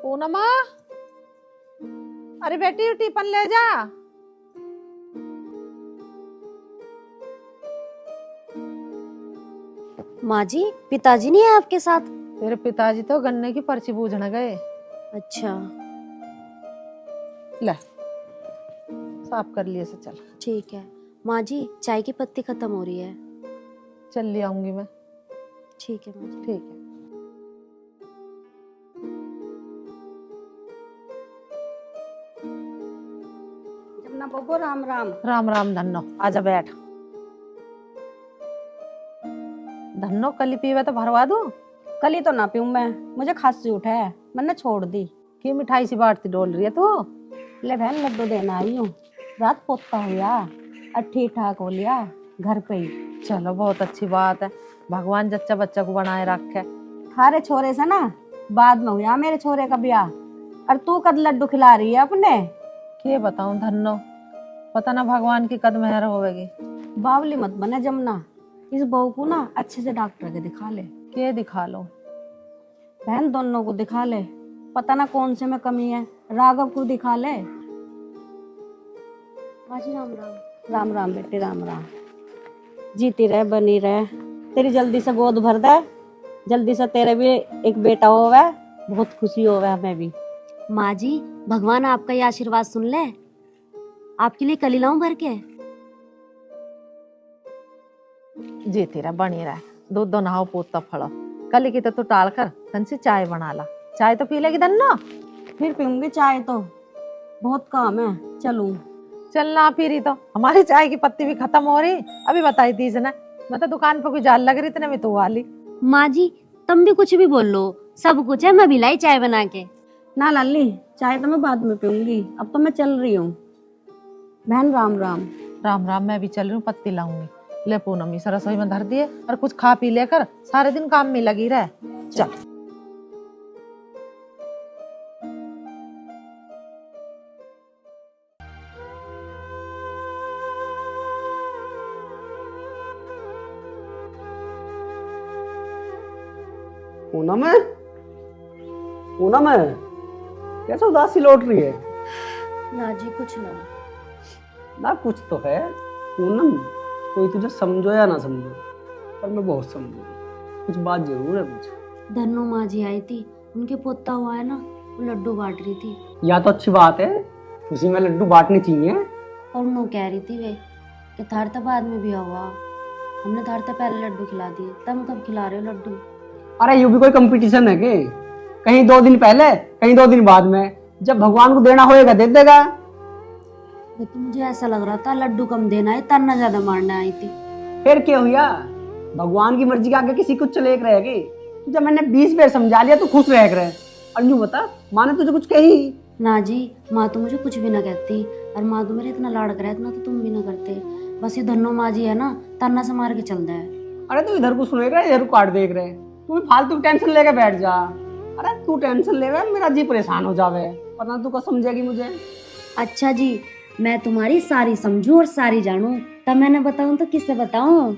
पूनमा, अरे बेटी टिफिन ले जा। माँ जी, पिताजी नहीं है आपके साथ? तेरे पिताजी तो गन्ने की पर्ची बूझने गए। अच्छा ले, साफ कर लिए से चल। ठीक है। माँ जी, चाय की पत्ती खत्म हो रही है। चल ले आऊंगी मैं। ठीक है माँ जी। ठीक है। जमुना बब्बो राम राम। राम राम धन्नो, आजा बैठ। धन्नो कली पीवे तो भरवा दूं। कली तो ना पीऊं मैं, मुझे खांसी उठा है, मैंने छोड़ दी। की मिठाई सी बांटती डोल रही है तू। ले बहन लड्डू देना आई हूँ। रात पोता हुआ और ठीक ठाक हो लिया घर पे ही। चलो बहुत अच्छी बात है, भगवान जच्चा बच्चा को बनाए रखे। थारे छोरे से ना बाद में हुआ मेरे छोरे का ब्याह, और तू कद लड्डू खिला रही है अपने। के बताऊं धन्नो, पता ना भगवान की कद मेहर होवेगी। बावली मत बने जमुना, इस बहू को ना अच्छे से डॉक्टर के दिखा ले। के दिखा लो। बहन दोनों को दिखा ले, पता ना कौन से में कमी है। राघव को दिखा ले। माँ जी राम राम। राम राम बेटी राम राम। जीती रहे बनी रहे, तेरी जल्दी से गोद भर दे, जल्दी से तेरे भी एक बेटा होवे, बहुत खुशी होवे हमें भी। माँ जी, भगवान आपका ये आशीर्वाद सुन ले। आपके लिए कली लाऊं भर के? जी तेरा बनी रहा, दूध दो नहाओ पोता फड़ो। कल की तो तू टाल कर तन से चाय बना ला। चाय तो पी लेगी धन्नो। फिर पीऊंगी चाय, तो बहुत काम है, चलूं। चलना फिर तो हमारी चाय की पत्ती भी खत्म हो रही। अभी बताई थी इसने, मैं तो दुकान पर कोई जाल लग रही इतने में तू वाली। माँ जी, तुम भी कुछ भी बोल लो, सब कुछ है, मैं भी लाई चाय बना के। ना लाली, चाय तो मैं बाद में पीऊंगी, अब तो मैं चल रही हूँ। बहन राम राम। राम राम, मैं भी चल रही हूँ, पत्ती लाऊंगी। ले पूनमी से रसोई में धर दिए और कुछ खा पी लेकर सारे दिन काम में लगी रहे। चल। पूनम है, पूनम है, कैसे उदासी लौट रही है? ना जी कुछ ना। ना कुछ तो है पूनम, कोई तुझे समझो या ना समझो, पर मैं बहुत समझू। कुछ बात जरूर है कुछ। धन्नो माँ जी आई थी, उनके पोता हुआ है ना, वो लड्डू बांट रही थी। या तो अच्छी बात है, उसी में लड्डू बांटने चाहिए। और उन्होंने कह रही थी वे कि थार तो बाद में भी हुआ, हमने थार तो पहले लड्डू खिला दिए, तुम कब खिला रहे हो लड्डू? अरे यू भी कोई कंपटीशन है के? कहीं 2 दिन पहले, कहीं 2 दिन बाद में, जब भगवान को देना होएगा दे देगा। तो मुझे ऐसा लग रहा था लड्डू कम देना है, ताना ज्यादा मारने आई थी। फिर क्या हुआ? भगवान की मर्जी के आगे किसी कुछ चले रहेगी। जब मैंने 20 बार समझा लिया तो खुश रह रहे। और यूं बता, माँ ने तुझे कुछ कही? ना जी, माँ तो मुझे कुछ भी ना कहती, और माँ तो मेरे इतना लाड करे, इतना तो तुम भी ना करते। बस ये धन्नो माँ जी है ना, ताना से मार के चलता है। अरे तू इधर को सुनेगा, इधर को काट देख रहे। तू भी फालतू टेंशन लेके बैठ जा। अरे तू टेंशन ले रहा है, मेरा जी परेशान हो जावे। पता तू कब समझेगी मुझे? अच्छा जी, मैं तुम्हारी सारी समझू और सारी जानू, तब मैंने बताऊं तो किससे बताऊं?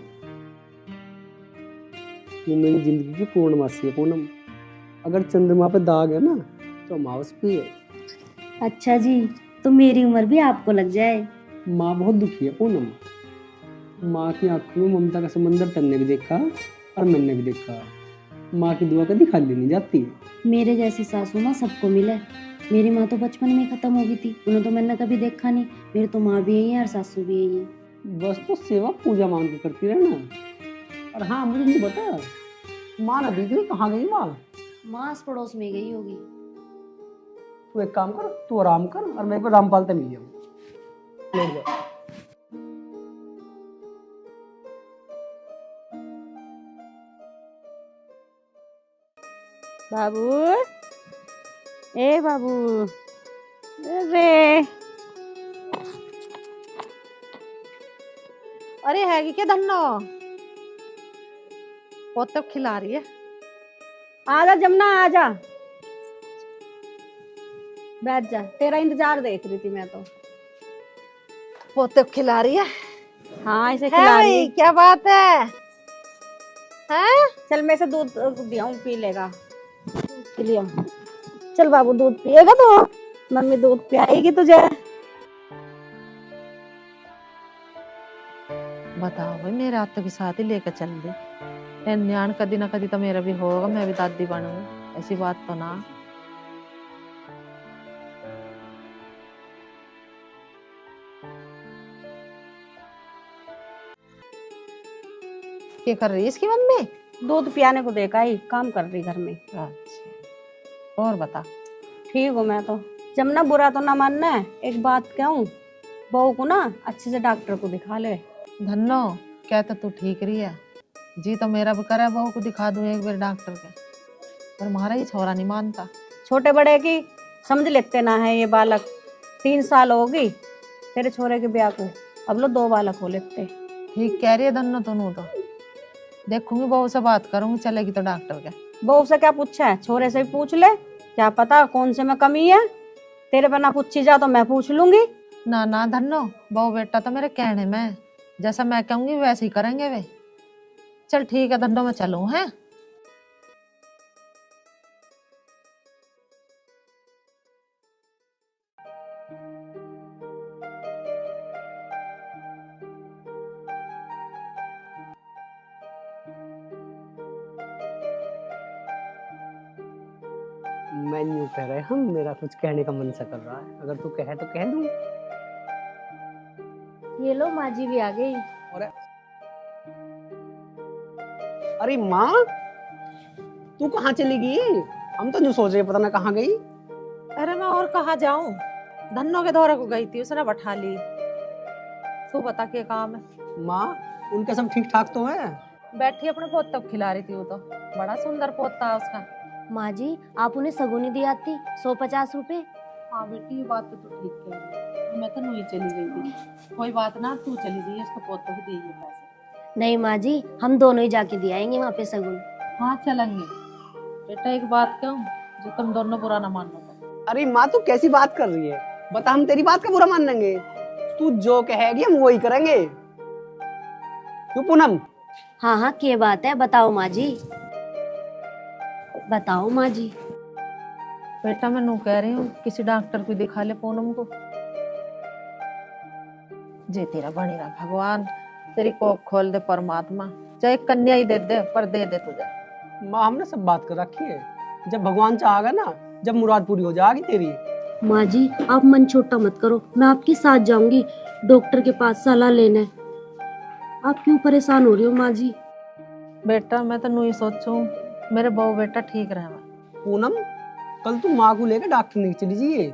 तू मेरी जिंदगी की पूर्णमासी है पूनम। अगर चंद्रमा पे दाग है ना तो अमावस भी है। अच्छा जी, तो मेरी उम्र भी आपको लग जाए। माँ बहुत दुखी है पूनम। माँ की आंखों में ममता का समंदर तन्ने भी देखा और मैंने भी देखा। माँ की दुआ कभी खाली नहीं जाती। मेरे जैसी सासू माँ सबको मिले। मेरी माँ तो बचपन में ही खत्म हो गई थी, उन्हें तो मैंने कभी देखा नहीं। मेरी तो माँ भी यही है और सासू भी यही है। बस तो सेवा पूजा मांग के करती रहना। और हाँ मुझे नहीं बता, माँ ना दिख रही, कहाँ गई माँ? माँ आस पड़ोस में गई होगी। तू एक काम कर, तू आराम कर और मेरे को रामपाल से मिल जाओ। लेट जा। बाबू, ए बाबू, अरे अरे हैगी क्या धन्नो? पोते को खिला रही है। आजा जमुना आजा, बैठ जा, तेरा इंतजार देख रही थी मैं तो। पोते को खिला रही है। हाँ इसे है खिला रही भाई, है। क्या बात है? हैं? चल मैं से दूध दिया हूँ, पी लेगा। पी लिया। चल बाबू, दूध पिएगा तो मम्मी दूध पियाएगी तुझे। बताओ भाई, मेरे हाथ की साथ ही लेकर चल दी। न्याण कदी ना कदी तो मेरा भी होगा, मैं भी दादी बनूंगी, ऐसी बात तो ना। क्या कर रही है इसकी मम्मी? दूध पियाने को देखा ही, काम कर रही घर में। अच्छा, और बता। ठीक हूँ मैं तो। जब ना बुरा तो ना मानना है। एक बात कहूँ, बहू को ना अच्छे से डॉक्टर को दिखा ले। धन्नो, क्या तो तू ठीक रही है जी, तो मेरा भी करे बहू को दिखा दूं एक बार डॉक्टर के, पर हमारा ही छोरा नहीं मानता। छोटे बड़े की समझ लेते ना है ये बालक। 3 साल होगी तेरे छोरे के ब्याह को, अब लो 2 बालक हो लेते। ठीक कह रही है धन्नो, तू तो देखूंगी, बहू से बात करूंगी, चलेगी तो डॉक्टर के। बहू से क्या पूछा है, छोरे से भी पूछ ले, क्या पता कौन से में कमी है। तेरे पर ना पूछी जा तो मैं पूछ लूंगी। ना ना धन्नो, बहू बेटा तो मेरे कहने में है, जैसा मैं कहूंगी वैसे ही करेंगे वे। चल ठीक है धन्नो, मैं चलूं है। मैं यूं कह रहे हम, मेरा कुछ कहने का मन सा कर रहा है, अगर तू कहे तो कह दूं। ये लो, माँ जी भी आ गई। और अरे माँ, तू कहाँ चली गई? हम तो नहीं सोच रहे, पता ना कहाँ गई। अरे मैं और कहाँ जाऊं, धन्नो के दौरे को गई थी, उसने बैठा ली। तू बता क्या काम है? माँ, उनके सब ठीक ठाक तो है? बैठी अपने पोते को खिला रही थी, वो तो बड़ा सुंदर पोता है उसका। माँ जी, आप उन्हें सगुनी दिया थी 150 रुपए। हाँ बेटी, ये बात तो तू ठीक कह रही है, मैं तो नहीं चली गई थी। कोई बात ना, तू चली गई, उसको पोते को दिए पैसे। नहीं माँ जी, हम दोनों ही जाके दे आएंगे वहाँ पे सगुन। हाँ चलेंगे बेटा। एक बात कहूँ, जो तुम दोनों बुरा ना मानो तो। अरे माँ, तू कैसी बात कर रही है? बता, हम तेरी बात का बुरा मान लेंगे? तू जो कहेगी हम वही करेंगे। क्यों पूनम? हाँ हाँ, क्या बात है, बताओ माँ जी, बताओ माँ जी। बेटा मैं नू कह रही हूँ, किसी डॉक्टर को दिखा ले पूनम को। जे तेरा बनी रहा भगवान, तेरी कोख खोल दे परमात्मा, चाहे कन्या ही दे दे, पर दे दे तुझे। माँ, हमने सब बात कर रखी है, जब भगवान चाहेगा ना, जब मुराद पूरी हो जाएगी तेरी। माँ जी, आप मन छोटा मत करो, मैं आपके साथ जाऊंगी डॉक्टर के पास सलाह लेने। आप क्यों परेशान हो रही हो माँ जी? बेटा मैं तो नू ही सोचूं, मेरे बहू बेटा ठीक रहे। पूनम, कल तू माँ को लेकर डॉक्टर नहीं चली जाइए,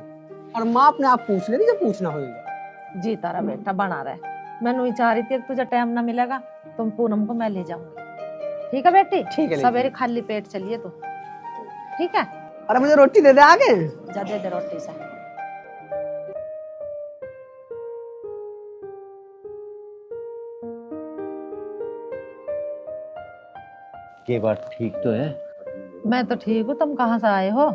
और माँ अपने आप पूछ लेगी जब पूछना होगा। जी तारा बेटा बना रहे। मैं नू ही चाह रही थी कि तुझे टाइम ना मिलेगा, तुम पूनम को मैं ले जाऊंगी। ठीक है बेटी? ठीक है, सवेरे खाली पेट चलिए तो। ठीक है? अरे मुझे रोटी दे दे आगे। जा दे दे रोटी से। के बात ठीक तो है? मैं तो ठीक हूँ, तुम कहाँ से आए हो?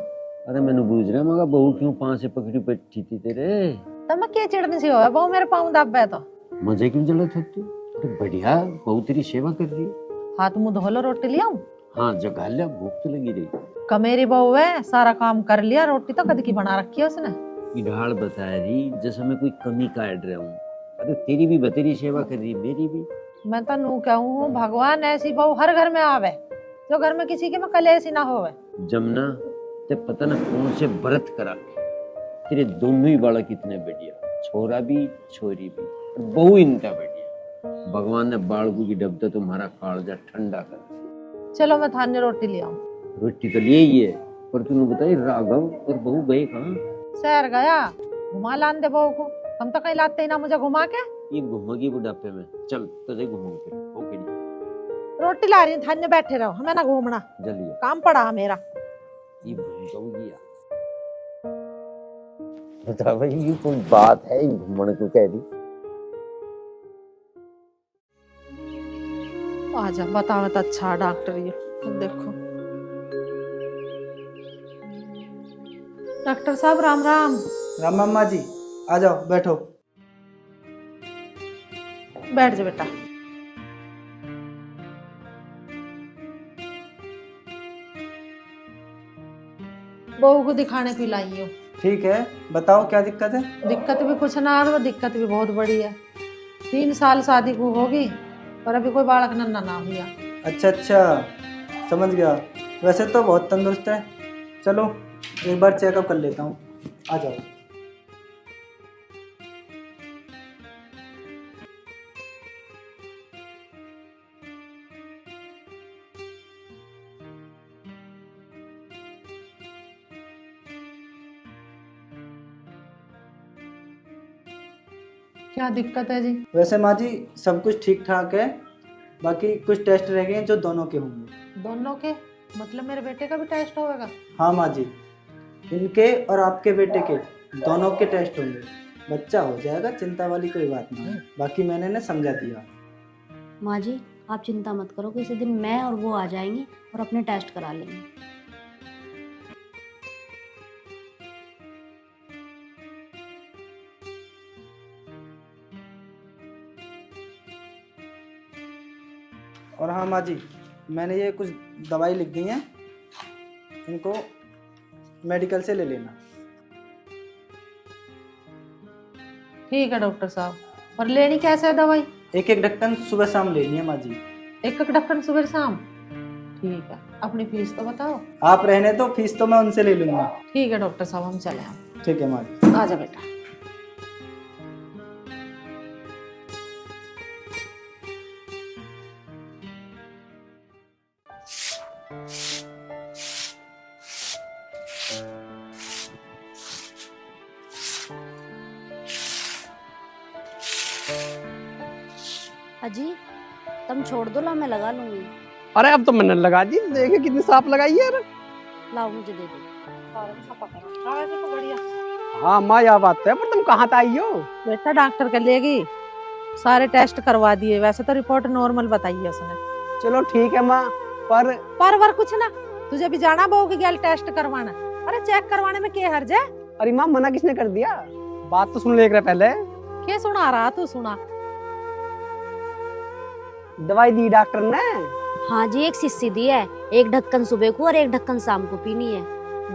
अरे मैंने बूझ रहा मगर बहू क्यों पांव से पकड़ी बैठी थी तेरे? तो मैं क्या चिड़ने से हो बहू मेरे पाँव दबे तो। मजे क्यों जलत होती? अरे बढ़िया, बहू तेरी सेवा कर रही है। हाथ मुंह धो लो, रोटी ले आऊं? हाँ जगा लिया, भूख तो लगी रही। कमेरी बहू है, सारा काम कर लिया, रोटी तो कद की बना रखी है उसने। ये ढाल बता रही जैसे मैं कोई कमी काट रहा हूँ। अरे तेरी भी बतेरी सेवा कर रही, मेरी भी। मैं तो नू कहूँ, भगवान ऐसी बहू हर घर में आवे, जो घर में किसी के में कलेश ना होवे। जमुना, ते पता ना कौन से व्रत करा तेरे दोनों ही बालक कितने बढ़िया, छोरा भी छोरी भी, बहू इनका बढ़िया। भगवान ने बालकू की डबदा तुम्हारा कालजा ठंडा कर। चलो मैं थाने रोटी ले आऊं। रोटी तो ले ही है, पर तूने बताई राघव और बहू गए कहाँ? शहर गया, घुमा लान दे बहू को। तुम तो कहीं लाते ही ना मुझे घुमा के। ये घूमेगी बुढ़ापे में, चल तुझे घुमाऊंगी। ओके जी, रोटी ला रही हूँ, थाने बैठे रहो, हमें ना घूमना, जल्दी काम पड़ा है मेरा। ये भूल बता भाई, ये कोई बात है? घूमने को कह दी। आजा, बताओ तो अच्छा डॉक्टर ये देखो। डॉक्टर साहब राम राम। राम अम्मा जी, आ जाओ बैठो। बैठ जा बेटा। बहू को दिखाने को लाई हूँ। ठीक है, बताओ क्या दिक्कत है। दिक्कत भी कुछ ना और दिक्कत भी बहुत बड़ी है। 3 साल शादी को होगी पर अभी कोई बालक नन्ना ना हुआ। अच्छा अच्छा, समझ गया। वैसे तो बहुत तंदुरुस्त है। चलो एक बार चेकअप कर लेता हूँ, आ जाओ। क्या दिक्कत है जी? वैसे माँ जी सब कुछ ठीक ठाक है, बाकी कुछ टेस्ट रह गए हैं जो दोनों के होंगे। दोनों के मतलब मेरे बेटे का भी टेस्ट होगा? हाँ माँ जी, इनके और आपके बेटे के दोनों के टेस्ट होंगे। बच्चा हो जाएगा, चिंता वाली कोई बात नहीं है। बाकी मैंने ना समझा दिया। माँ जी आप चिंता मत करो, किसी दिन मैं और वो आ जाएंगे और अपने टेस्ट करा लेंगे। और हाँ माँ जी, मैंने ये कुछ दवाई लिख दी हैं, इनको मेडिकल से ले लेना। ठीक है डॉक्टर साहब। और लेनी कैसे है दवाई? एक एक ढक्कन सुबह शाम लेनी है माँ जी। एक एक ढक्कन सुबह शाम? ठीक है। अपनी फीस तो बताओ। आप रहने तो फीस तो मैं उनसे ले लूँगा। ठीक है डॉक्टर साहब, हम चले हम। ठीक है माँ जी। आजा बेटा। अजी तुम छोड़ दो, ला मैं लगा लूंगी। अरे अब तो मैंने लगा दी, देखे कितनी साफ लगाई है यार। लाओ मुझे दे दो। हाँ माँ यह बात है, पर तुम कहाँ से आई हो? बेटा डॉक्टर के लेगी, सारे टेस्ट करवा दिए। वैसे तो रिपोर्ट नॉर्मल बताई है उसने। चलो ठीक है माँ, पर पर कुछ ना, तुझे भी जाना बहू की गैल टेस्ट करवाना। अरे चेक करवाने में क्या हर्ज है? अरे माँ मना किसने कर दिया? बात तो सुन ले एक रहा पहले। क्या सुना रहा तू? सुना। दवाई दी डॉक्टर ने। हाँ जी एक शीशी दी है, एक ढक्कन सुबह को और एक ढक्कन शाम को पीनी है।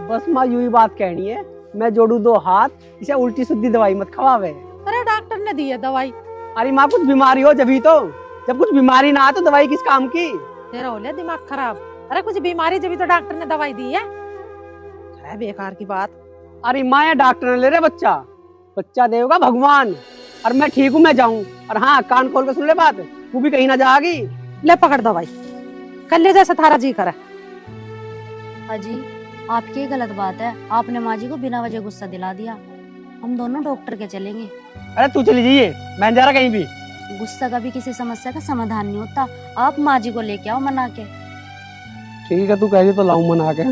बस माँ यूं ही बात कहनी है, मैं जोड़ू 2 हाथ, इसे उल्टी सीधी दवाई मत खवावे। अरे डॉक्टर ने दी है दवाई। अरे माँ कुछ बीमारी हो जब ही तो, जब कुछ बीमारी ना हो तो दवाई किस काम की? तेरा हो लिया दिमाग खराब। अरे कुछ बीमारी जब भी तो डॉक्टर ने दवाई दी है बेकार की बात। अरे माँ ये डॉक्टर ने ले रहे बच्चा, बच्चा देगा भगवान। और मैं ठीक हूँ, मैं जाऊँ। और हाँ कान खोल कर सुन ले बात, तू भी कहीं ना जाएगी। ले पकड़ दवाई, कर ले जैसे थारा जी करे। अजी आपकी ये गलत बात है, आपने माँ जी को बिना वजह गुस्सा दिला दिया। हम दोनों डॉक्टर के चलेंगे। अरे तू चली जाइए, मैं जा रहा कहीं भी। गुस्सा कभी किसी समस्या का समाधान नहीं होता। आप माँ जी को लेके आओ मना के। ठीक है तू कहेगी तो लाऊं मना के।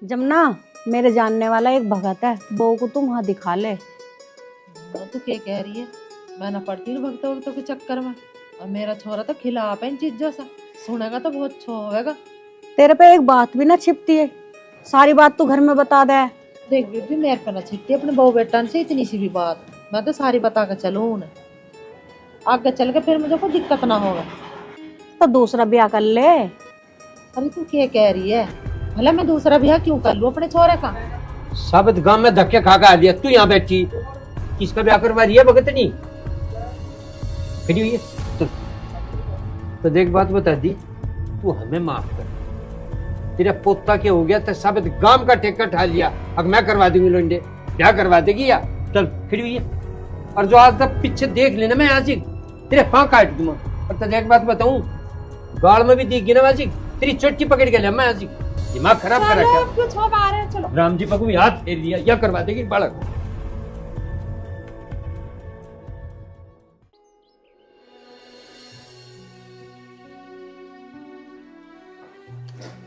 जमुना मेरे जानने वाला एक भगत है, बहू को तुम वहाँ दिखा ले। तू क्या कह रही है? मैं ना पड़ती हूँ भक्तों के चक्कर में। और मेरा छोरा तो खिलाफ है इन चीजों से, सुनेगा तो बहुत छो होगा। तेरे पे एक बात भी ना छिपती है, सारी बात तू घर में बता दे। देख बीबी मेरे पे ना छिपती अपने बहू बेटा से इतनी सी भी बात। मैं तो सारी बता कर चलूँ उन्हें, आगे चल के फिर मुझे कोई दिक्कत ना होगा। तो दूसरा ब्याह कर ले। अरे तू क्या कह रही है? भला मैं दूसरा ब्याह क्यों कर लूं अपने छोरे का? साबित गांव में धक्के खा के आ दिया, तू यहाँ बैठी किसका ब्याह करवा रही है? भगत नहीं खड़ी हुई है तो देख बात बता दी, तू हमें माफ कर। तेरा पोता क्या हो गया तो साबित गांव का ठेका ठा लिया, अब मैं करवा दूंगी लोंडे, ब्याह करवा देगी या? चल खड़ी हुई है। और जो आज तक पीछे देख लेना, मैं आज तेरे पाँव काट दूंगा। और तो एक बात बताऊं, गाड़ में भी देख ना आज तेरी चोटी पकड़ के ले, मैं आज दिमाग खराब करा क्या? चलो राम जी पकू हाथ फेर दिया, या करवा देगी बालक।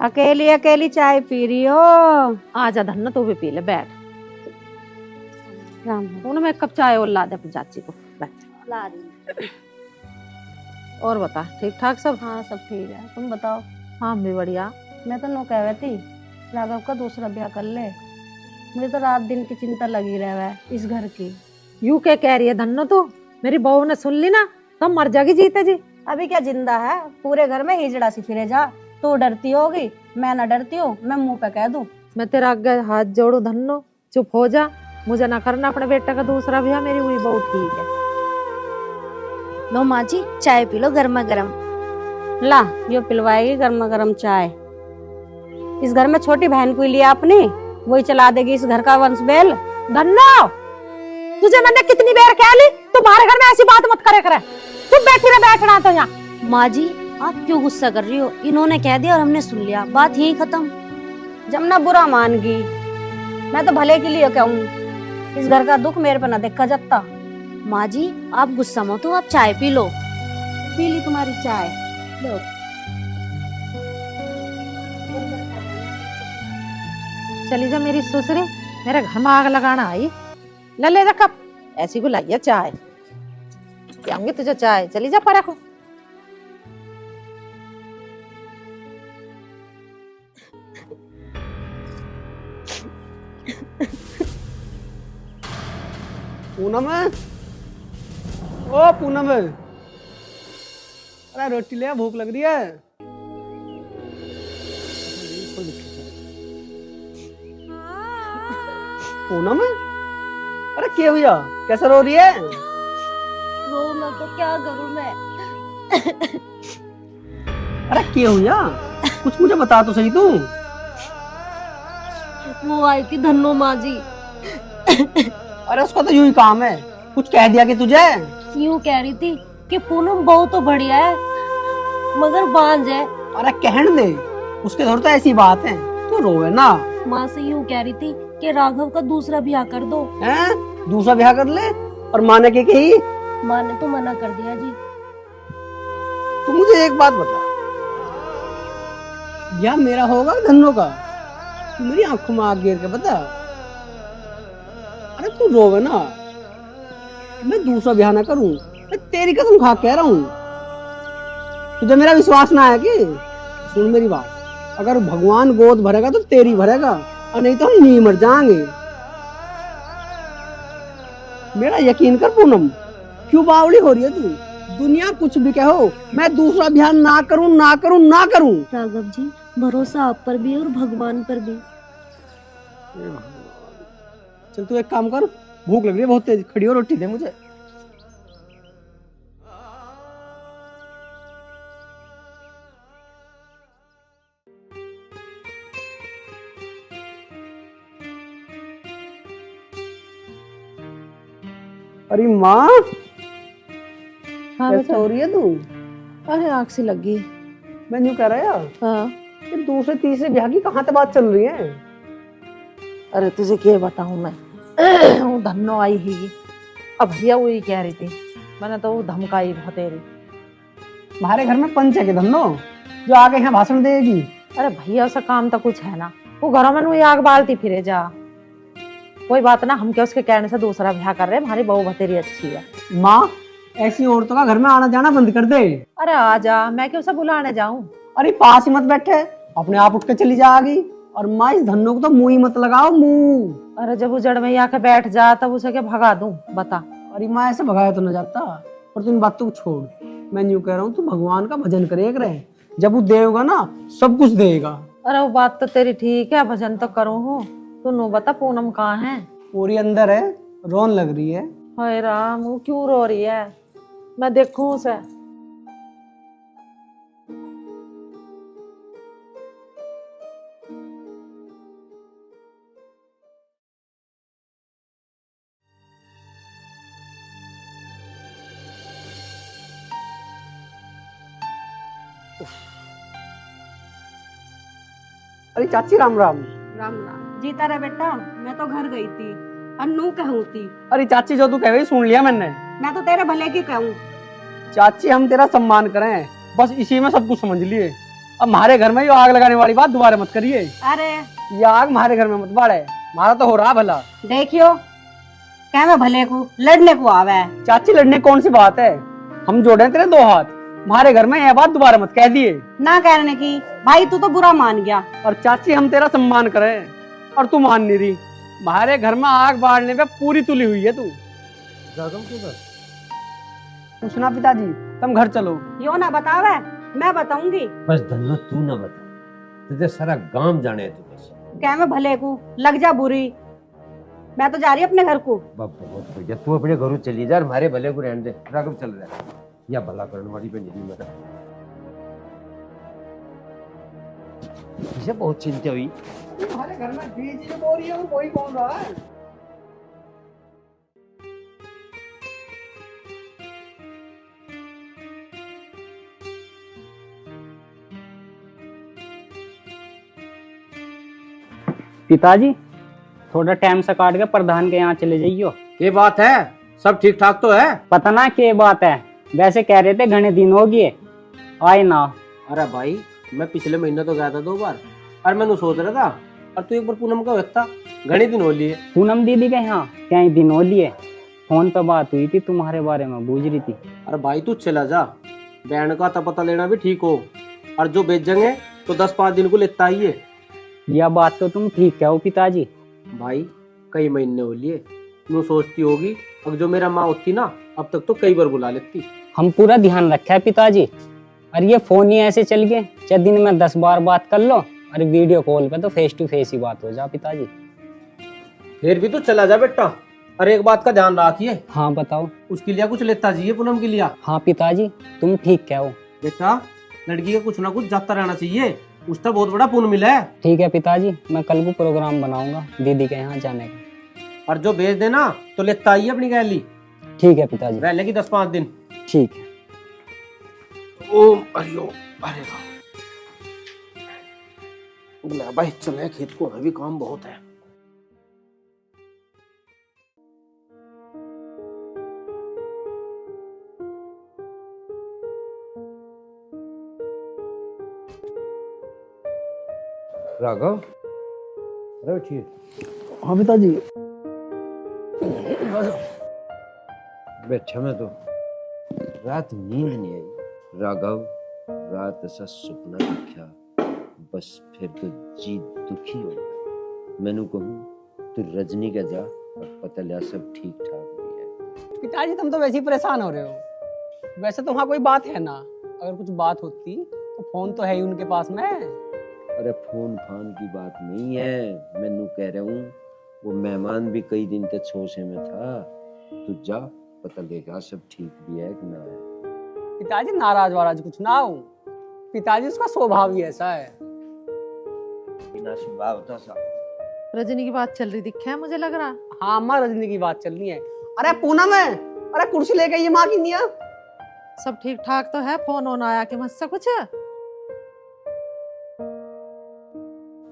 अकेली अकेली चाय पी रही हो? आजा धन्ना, तू भी पी ले, बैठ। राम उन्हें मैं एक कप चाय और ला दे अपनी चाची को, बैठ। ला रही। और बता, ठीक ठाक सब? हाँ सब ठीक है, तुम बताओ। हाँ भी बढ़िया। मैं तो नो कह रही थी राघव का दूसरा ब्याह कर ले। मुझे तो रात दिन की चिंता लगी रहे इस घर की। यू क्या कह रही है धन्नो? तू मेरी बहू ने सुन ली ना तो मर जाएगी जीते जी। अभी क्या जिंदा है, पूरे घर में हिजड़ा सी फिरे जा। तू डरती होगी, मैं ना डरती हूँ, मैं मुंह पे कह दूं। मैं तेरा आगे हाथ जोड़ू धन्नो, चुप हो जा, मुझे ना करना अपने बेटे का दूसरा ब्याह, मेरी हुई बहुत ठीक है। लो माँ जी चाय पी लो गर्मा गर्म। ला, यो पिलवाएगी गर्मा गर्म चाय। इस घर में छोटी बहन को ही लिया आपने, वही चला देगी इस घर का वंश बेल। धन्नो, तुझे मैंने कितनी बार कह ली तुम्हारे घर में ऐसी बात मत करे करे, चुप बैठी रह, बैठना तो यहाँ। माँ जी आप क्यों गुस्सा कर रही हो, इन्होंने कह दिया और हमने सुन लिया, बात यही खत्म। जमुना बुरा मान गई, मैं तो भले के लिए कहूँ, इस घर का दुख मेरे पे ना देखा जाता। माँ जी आप गुस्सा मत हो, आप चाय पी लो। पी ली तुम्हारी चाय। लो। चली जा मेरी ससुरी, मेरे घर में आग लगाना आई। ले जा कप, ऐसी को लाइए चाय, पियाऊंगी तुझे चाय, चली जा पर। पूनम, ओ पूनम, अरे रोटी ले, भूख लग रही है। पूनम, अरे क्या हुआ, कैसे रो रही है? रो ना तो क्या करूं मैं। अरे क्या हुआ, कुछ मुझे बता तो सही तू। वो आई थी धन्नो माँ जी। अरे उसका तो यूं ही काम है, कुछ कह दिया कि तुझे? यूं कह रही थी कि पूनम बहु तो बढ़िया है मगर बांझ है। अरे कहने दे, उसके घर तो ऐसी बात है, तू रोवे ना। माँ से यूं कह रही थी कि राघव का दूसरा ब्याह कर दो। हैं? दूसरा ब्याह कर ले? और माँ ने क्या कही? माँ ने तो मना कर दिया जी। तू मुझे एक बात बता, या मेरा होगा धन्नो का? तू मेरी आंखों में आग गिर के बता। अरे तू रोवे ना, मैं दूसरा ब्याह ना करूं, मैं तेरी कसम खा कह रहा हूं। तुझे मेरा विश्वास ना है कि? सुन मेरी बात, अगर भगवान गोद भरेगा तो तेरी भरेगा, और नहीं तो हम नहीं मर जाएंगे। मेरा यकीन कर पूनम, क्यों बावली हो रही है तू? दुनिया कुछ भी कहो, मैं दूसरा ब्याह ना करूं, ना करूं, ना करूं। राघव जी भरोसा आप पर भी और भगवान पर भी। चल तू एक काम कर, भूख लग रही है बहुत तेज, खड़ी हो, रोटी दे मुझे। अरे माँ, हाँ कैसे बेटा, हो रही है तू? अरे आग सी लगी। मैं यूं कह रहा है हाँ, कि दूसरे तीसरे ब्याह की कहाँ तक बात चल रही है? अरे तुझे क्या बताऊं मैं। वो धन्नो आई ही, अब भैया वही कह रही थी, मैंने तो वो धमकाई बहुत तेरी। हमारे घर में पंच है कि धन्नो, जो आगे यहाँ भाषण देगी? अरे भैया उसका काम तो कुछ है ना, वो घरों में वही आग बालती फिरे जा। कोई बात ना, हम क्या उसके कहने से दूसरा ब्याह कर रहे हैं, हमारी बहू बतेरी अच्छी है। माँ, ऐसी औरतों का घर में आना जाना बंद कर दे। अरे आ जा, मैं क्यों उसे बुलाने जाऊं। अरे पास ही मत बैठे, अपने आप उठ के चली जाएगी। और माँ, इस धन्नो को तो मुंह ही मत लगाओ, मुंह। अरे जब उजड़ में आके बैठ जा तब उसे क्या भगा दूं, बता। अरे माँ, ऐसे भगाया तो न जाता। और तू इन बातों को छोड़, मैं यूं कह रहा हूँ, तू भगवान का भजन करे रहे, जब वो देगा ना सब कुछ देगा। अरे वो बात तो तेरी ठीक है, भजन तो करूँ हूँ, तू नो बता पूनम कहाँ है? पूरी अंदर है, रोन लग रही है। हाय राम, वो क्यों रो रही है, मैं देखूं उसे। अरे चाची, राम राम। राम राम। जीता रहे बेटा, मैं तो घर गई थी, अन्नू कहूँ थी। अरे चाची, जो तू कह रही सुन लिया मैंने। मैं तो तेरे भले की कहूँ। चाची, हम तेरा सम्मान करें, बस इसी में सब कुछ समझ लिए। अब हमारे घर में ये आग लगाने वाली बात दोबारा मत करिए। अरे ये आग हमारे घर में मत बाढ़े, हमारा तो हो रहा भला। देखियो, क्या मैं भले को लड़ने को आवे है। चाची, लड़ने कौन सी बात है, हम जोड़े तेरे दो हाथ। हमारे घर में यह बात दोबारा मत कह दिए। ना कहने की, भाई तू तो बुरा मान गया। और चाची, हम तेरा सम्मान करें और तू मान नहीं रही। हमारे घर में आग बाढ़ने पे पूरी तुली हुई है तू। पूछना पिताजी, तुम घर चलो। यो ना बतावे मैं बताऊंगी। बस धन्नो तू ना बता, तुझे सारा गांव जाने है तुझे। क्या मैं भले को लग जा बुरी, मैं तो जा रही अपने घर को। बहुत बढ़िया, तू अपने घरों चली जा, हमारे भले को रहने दे। राघव चल रहा है या भला करने वाली पे नहीं मेरा। मुझे बहुत चिंता हुई। तुम्हारे घर में बीज जो बो रही है वो वही बोल रहा है। पिताजी थोड़ा टाइम से काट के प्रधान के यहाँ चले जाइयो। ये बात है, सब ठीक ठाक तो है? पता ना क्या बात है, वैसे कह रहे थे घने दिन हो गए आए ना। अरे भाई मैं पिछले महीने तो गया था 2 बार, और मैंने सोच रहा था और तू एक बार पूनम का व्यक्ता घने दिन हो लिए। पूनम दीदी के यहाँ क्या ही दिन हो लिए, फोन पे बात हुई थी तुम्हारे बारे में, बूझ रही थी। अरे भाई तू चला जा, बहन का तो पता लेना भी ठीक हो, और जो बेचेंगे तो 10-5 दिन को लेता ही है। यह बात तो तुम ठीक कहो पिताजी। भाई कई महीने हो लिए, तू सोचती होगी अब जो मेरा माँ होती ना अब तक तो कई बार बुला लेती। हम पूरा ध्यान रखा है पिताजी, और ये फोन ही ऐसे चल गए, चाहे दिन में 10 बार बात कर लो, और वीडियो कॉल पे तो फेस टू फेस ही बात हो जा पिताजी। फिर भी तू चला जा बेटा, अरे एक बात का ध्यान रखिए। हाँ बताओ। उसके लिए कुछ लेता जाइए पूनम के लिए। हाँ पिताजी तुम ठीक कहो। बेटा लड़की का कुछ ना कुछ जाता रहना चाहिए, उसका बहुत बड़ा पुण्य मिला है। ठीक है पिताजी, मैं कल को प्रोग्राम बनाऊंगा दीदी के यहाँ जाने का। और जो भेज देना तो लेता आइए अपनी गैली। ठीक है पिताजी। रह लेगी 10-5 दिन। ठीक है। ओम हरिओम हरे राम। ले भाई चले खेत को, अभी काम बहुत है। राघव अरे ठीक। हाँ पिताजी। बैठा मैं तो, रात नींद नहीं आई। राघव रात ऐसा सपना देखा, बस फिर तो जी दुखी हो गया। मैंने कहूँ तू रजनी का जा और पता लिया सब ठीक ठाक भी है। पिताजी तुम तो वैसे ही परेशान हो रहे हो, वैसे तो वहाँ कोई बात है ना, अगर कुछ बात होती तो फोन तो है ही उनके पास में। अरे फोन फान की बात नहीं है, मैनू कह रहा हूँ वो मेहमान भी कई दिन तक छोसे में था, तू जा पता लेगा सब ठीक भी है कि ना है। पिताजी नाराज वाराज कुछ ना हो, पिताजी उसका स्वभाव ही ऐसा है। बिना स्वभाव होता सा। रजनी की बात चल रही दिखा है मुझे लग रहा। हाँ अम्मा रजनी की बात चल रही है। अरे पूनम है, अरे कुर्सी लेके ये माँ की निया। सब ठीक ठाक तो है, फोन ऑन आया कि मुझसे कुछ?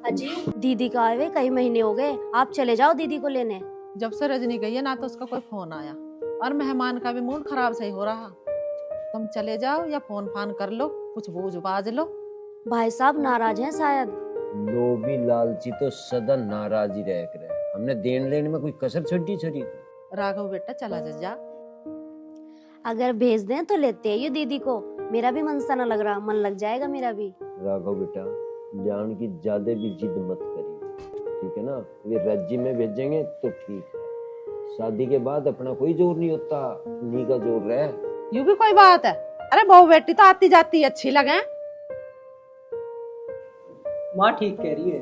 अजी दीदी का आए हुए कई महीने हो गए, आप चले जाओ दीदी को लेने। जब से रजनी गई है ना तो उसका कोई फोन आया, और मेहमान का भी मूड खराब सही हो रहा। तुम चले जाओ या फोन फान कर लो, कुछ बूझ बाज लो। भाई साहब नाराज हैं शायद। लोभी लालची तो सदा नाराज ही रह कर है। हमने देन लेने में कोई कसर छोड़ी छोड़ी। राघव बेटा चला जा। अगर भेज दें तो लेते आइयो दीदी को, मेरा भी मन सा न लग रहा, मन लग जाएगा मेरा भी। राघव बेटा जान की ज्यादा भी जिद मत करिए, ठीक है ना? वे राज्य में भेजेंगे तो ठीक है, शादी के बाद अपना कोई जोर नहीं होता, नी का जोर रहे। यूं भी कोई बात है? अरे बहू बेटी तो आती जाती अच्छी लगे। माँ ठीक कह रही है।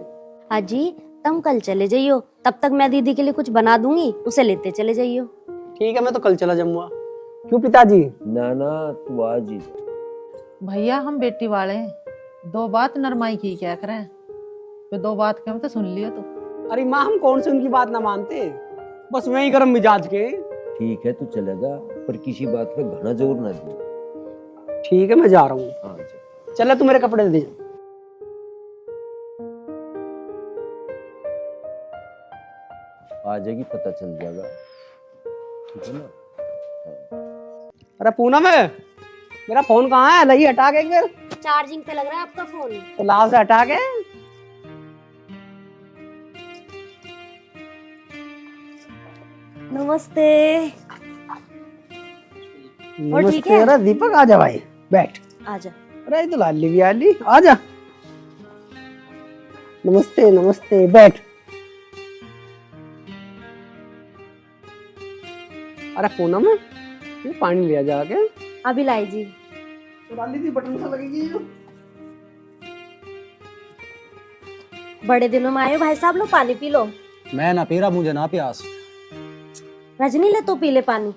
अजी तुम कल चले जाइयो, तब तक मैं दीदी के लिए कुछ बना दूंगी, उसे लेते चले जाइयो। ठीक है मैं तो कल चला जाऊंगा। क्यों पिताजी? ना ना तू आज ही। भैया हम बेटी वाले हैं, 2 बात नरमाई की क्या करें, तो 2 बात कहें तो सुन लियो तो। अरे माँ हम कौन से उनकी बात ना मानते, बस वही गरम मिजाज के। ठीक है तू चले जा, पर किसी बात पे घना जोर ना दे। ठीक है मैं जा रहा हूँ। हाँ जा। चले तू मेरे कपड़े दे। आ जाएगी पता चल जाएगा, ठीक है ना? हाँ। अरे पूनम है, मेरा फोन कहाँ है? लही हटा के एक बार। चार्जिंग पे लग रहा है आपका फोन। तो लाव से हटा के। नमस्ते। और ठीक नमस्ते। है? अरे दीपक आजा भाई बैठ। आजा। अरे ये तो लाली भी आली, आजा। नमस्ते नमस्ते बैठ। अरे पूनम ये पानी लिया जाके। अभी लाई जी। डाली थी बटन सा लगेगी जो। बड़े दिनों में आए हो भाई साहब, लो पानी पी लो। मैं ना पी रहा, मुझे ना प्यास। रजनी ले तू पी ले पानी।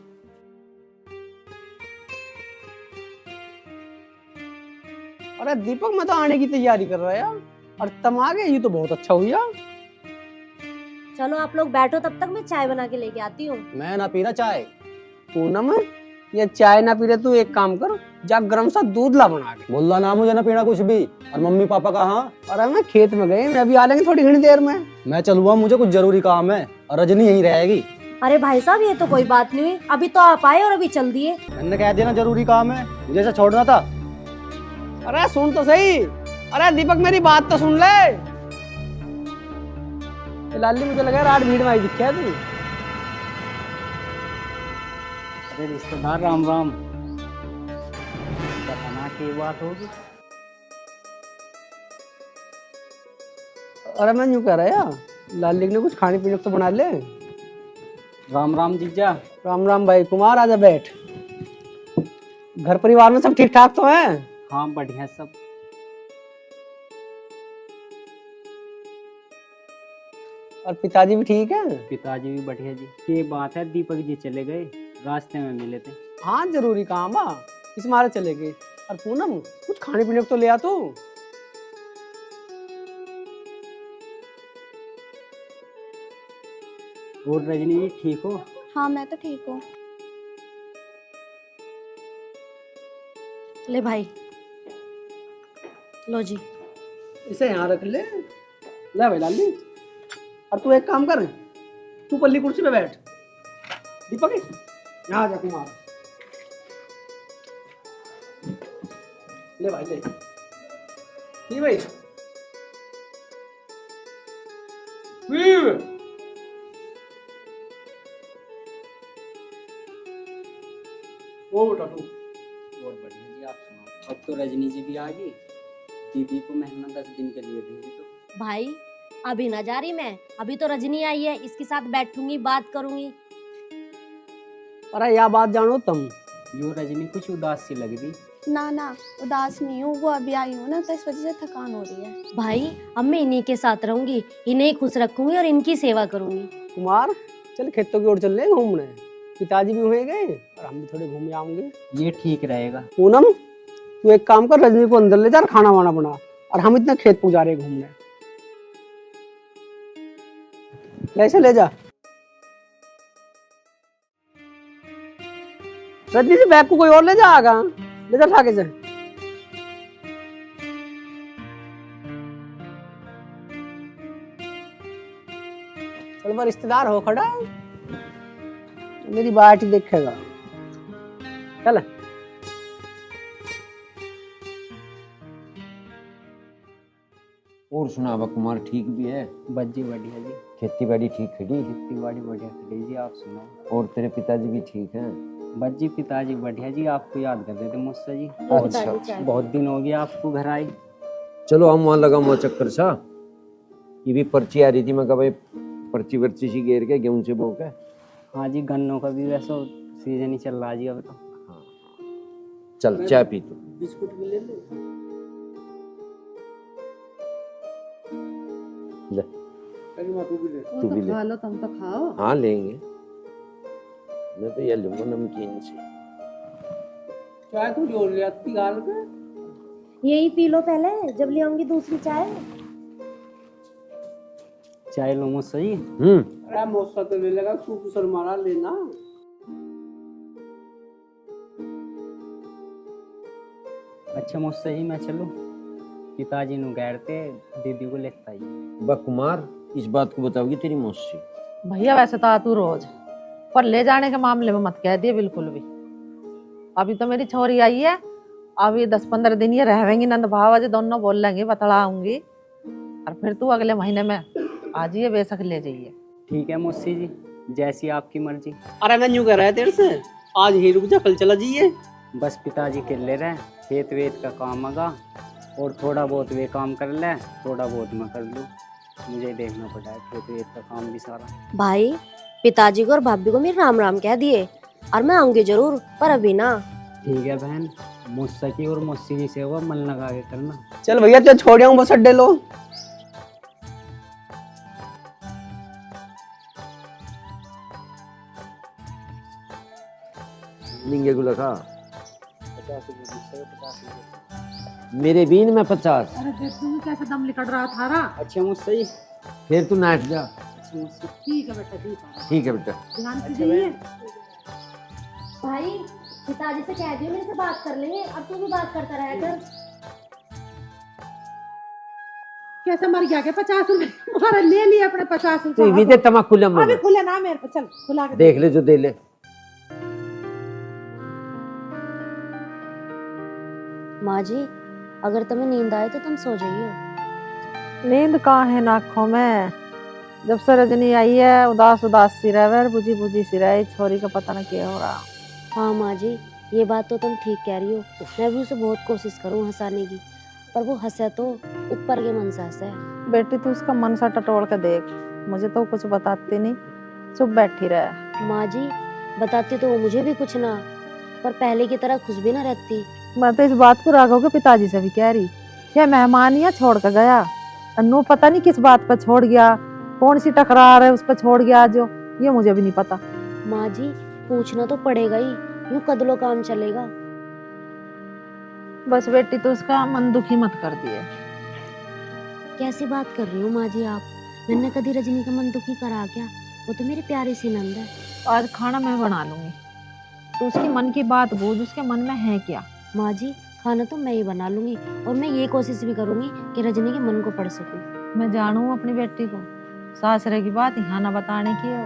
अरे दीपक, मैं तो आने की तैयारी कर रहा यार, और तुम आ गए, ये तो बहुत अच्छा हुआ। चलो आप लोग बैठो, तब तक मैं चाय बना के लेके आती हूँ। मैं ना पी रहा चाय। पूनम, ये चाय ना पी रहे, तू एक काम कर, जा गरम सा दूध ला बना के। बोला ना मुझे ना पीना कुछ भी। और मम्मी पापा कहाँ? अरे मैं खेत में गए, मैं अभी आ लेंगे थोड़ी घनी देर में। मैं चलूंगा, मुझे कुछ जरूरी काम है, और रजनी यहीं रहेगी। अरे भाई साहब, ये तो कोई बात नहीं हुई, अभी तो आप आए और अभी चल दिए। मैंने कह दिया ना जरूरी काम है, मुझे ऐसा छोड़ना था। अरे सुन तो सही, अरे दीपक मेरी बात तो सुन ले। लाली, मुझे लगा रात भीड़ में आई दिखा तू। अरे रिश्तेदार राम राम। बताना की बात होगी। अरे मैं यूं कह रहा यार, लाली ने कुछ खाने पीने को तो बना ले। राम राम जीजा। राम राम भाई कुमार, आजा बैठ। घर परिवार में सब ठीक ठाक तो है? हाँ बढ़िया सब। और पिताजी भी ठीक है? पिताजी भी बढ़िया जी। ये बात है, दीपक जी चले गए, रास्ते में मिले थे। हाँ जरूरी काम आ, इस मारे चले गए। और पूनम, कुछ खाने पीने को तो ले आ तू। और रजनी जी ठीक हो? हाँ मैं तो ठीक हूँ। ले भाई, लो जी। इसे यहाँ रख ले भाई लाली। और तू एक काम कर, तू पल्ली कुर्सी पे बैठ। दीपक यहाँ आ जा कुमार। ले भाई ले भाई। वो बेटा तू। बहुत बढ़िया जी, आप सुनाओ। अब तो रजनी जी भी आ गई। दीदी को मेहमान 10 दिन के लिए भेजी तो। भाई अभी ना जा रही मैं, अभी तो रजनी आई है, इसके साथ बैठूंगी, बात करूंगी। अरे यह बात जानो तुम। यो रजनी कुछ उदास सी लग रही। ना ना, उदास नहीं हूँ, वो अभी आई हूँ ना, तो इस वजह से थकान हो रही है। भाई अब मैं इन्हीं के साथ रहूंगी, इन्हें खुश रखूंगी और इनकी सेवा करूंगी। कुमार, चल खेतों की ओर चल रहे घूमने। पिताजी भी हुए गए और हम भी थोड़े घूम आएंगे। ये ठीक रहेगा। पूनम, तू एक काम कर, रजनी को अंदर ले जा, खाना वाना बना, और हम इतना खेत को जा रहे घूमने। कैसे ले जा। रजनी से बैग को कोई और ले जाएगा, ले जा ठाके से। चल वो रिश्तेदार हो खड़ा, मेरी बात ही देखेगा। चल और सुना कुमार, ठीक भी है? बज्जी बढ़िया जी। खेती बाड़ी ठीक खड़ी? खेती बाड़ी बढ़िया खड़ी जी, आप सुनाओ। और तेरे पिताजी भी ठीक हैं? बज्जी पिताजी बढ़िया जी, आपको याद कर रहे थे मुझसे जी। अच्छा, बहुत दिन हो गया आपको घर आई। चलो हम वहाँ लगा हुआ चक्कर सा। ये भी पर्ची आ रही थी, मैं कहा भाई पर्ची वर्ची सी घेर के गेहूं से बो के। हाँ जी, गन्नों का भी वैसा सीजन ही चल रहा जी अब तो। हाँ चल चाय पी तू। बिस्कुट भी ले ले। ले तू भी ले। खा लो, तुम तो खाओ। हाँ लेंगे, मैं तो ये लूंगा नमकीन से। चाय तू जोड़ ले अत्ती गाल के। यही पी लो पहले, जब ले आऊंगी दूसरी चाय। चाय लो मुझसे जी। अरे मौसा तो ले लेगा, तू कुछ मारा लेना। अच्छा मुझसे ही मैं चलूं? पिताजी नु गैरते दीदी को लेता ही। कुमार, इस बात को बताओगी तेरी मौसी? भैया वैसे तो तू रोज, पर ले जाने के मामले में मत कह दिए बिल्कुल भी। अभी तो मेरी छोरी आई है, अभी 10-15 दिन ये रहेंगी, नंद भाव जी दोनों बोल लेंगे, बतलाऊंगी। और फिर तू अगले महीने में आ जाइए, बेशक ले जाइए। ठीक है मौसी जी, जैसी आपकी मर्जी। अरे मैं यूं कह रहा है तेरे से, आज ही रुक जा, कल चला जाइए। बस पिताजी के ले रहे, खेत वेत का काम आगा, और थोड़ा बहुत वे काम कर ले, थोड़ा बहुत मैं कर लूँ। मुझे देखना पड़ा है खेत वेत का काम भी सारा। भाई पिताजी को और भाभी को मेरे राम राम कह दिए, और मैं आऊंगी जरूर, पर अभी ना। ठीक है बहन, मुझसे की और मुझसे की सेवा मन लगा के करना। चल भैया तो छोड़ आऊं बस अड्डे लो। निंगे गुला खा मेरे बीन में 50। अरे देख तू कैसे दम निकल रहा था रा। अच्छा मुझसे ही। फिर तू नाच जा। अच्छा मुझसे। ठीक है बेटा ठीक है। ठीक है बेटा। ध्यान से जाइए। भाई पिताजी से कह दियो मेरे से बात कर लेंगे, अब तू भी बात करता रहा कर। कैसे मर गया के 50 रुपए मारे ले लिए अपने 50 तू रुपए। भी दे तमाकू लम्बा अभी खुले ना मेरे पे, चल खुला के देख ले जो दे ले। माँ जी अगर तुम्हें नींद आए तो तुम सो जाइयो। नींद कहाँ है नाखों में। जब से रजनी आई है उदास उदास सी रहे, बुझी बुझी सी रहे, छोरी का पता न क्या हो रहा। हाँ माँ जी ये बात तो तुम ठीक कह रही हो, मैं भी उसे बहुत कोशिश करूँ हंसाने की, पर वो हंसे तो ऊपर के मन से हंसे। बेटी तू उसका मन सा टटोल के देख, मुझे तो कुछ बताती नहीं, चुप बैठी रहे। माँ जी बताती तो वो मुझे भी कुछ ना, पर पहले की तरह खुश भी ना रहती। मैं तो इस बात को राघव के पिताजी से भी कह रही, क्या मेहमान यहाँ छोड़ कर गया, अन्नू पता नहीं किस बात पर छोड़ गया, कौन सी टकरार है उस पर छोड़ गया जो, ये मुझे भी नहीं पता। माँ जी पूछना तो पड़ेगा ही, यूं कदलो काम चलेगा। बस बेटी तो उसका मन दुखी मत कर दिए। कैसी बात कर रही हो माँ जी आप, मैंने कभी रजनी का मन दुखी करा क्या, वो तो मेरी प्यारी सी नंद है। आज खाना मैं बना लूंगी, तो उसकी मन की बात बूझ, उसके मन में है क्या। माँ जी खाना तो मैं ही बना लूंगी, और मैं ये कोशिश भी करूंगी कि रजनी के मन को पढ़ सकूं। मैं जानू अपनी बेटी को, सासरे की बात यहाँ ना बताने की हो,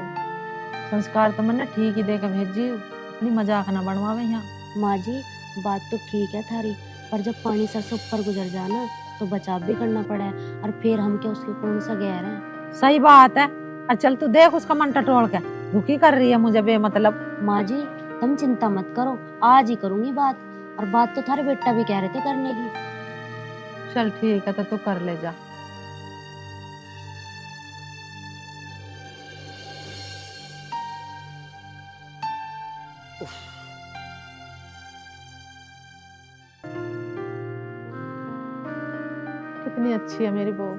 संस्कार तो मैंने ठीक ही देकर भेजी हो, अपनी मजाक ना बनवावे यहाँ। माँ जी बात तो ठीक है थारी, पर जब पानी सर से ऊपर गुजर जाना तो बचाव भी करना पड़ा है, और फिर हम क्या उसके कौन सा गैर है। सही बात है। चल तू देख उसका मन टटोल के दुखी कर रही है मुझे बेमतलब। माँ जी तुम चिंता मत करो, आज ही करूंगी बात, और बात तो थारे बेटा भी कह रहे थे करने की। चल ठीक है तो तू कर ले जा। कितनी अच्छी है मेरी बहू।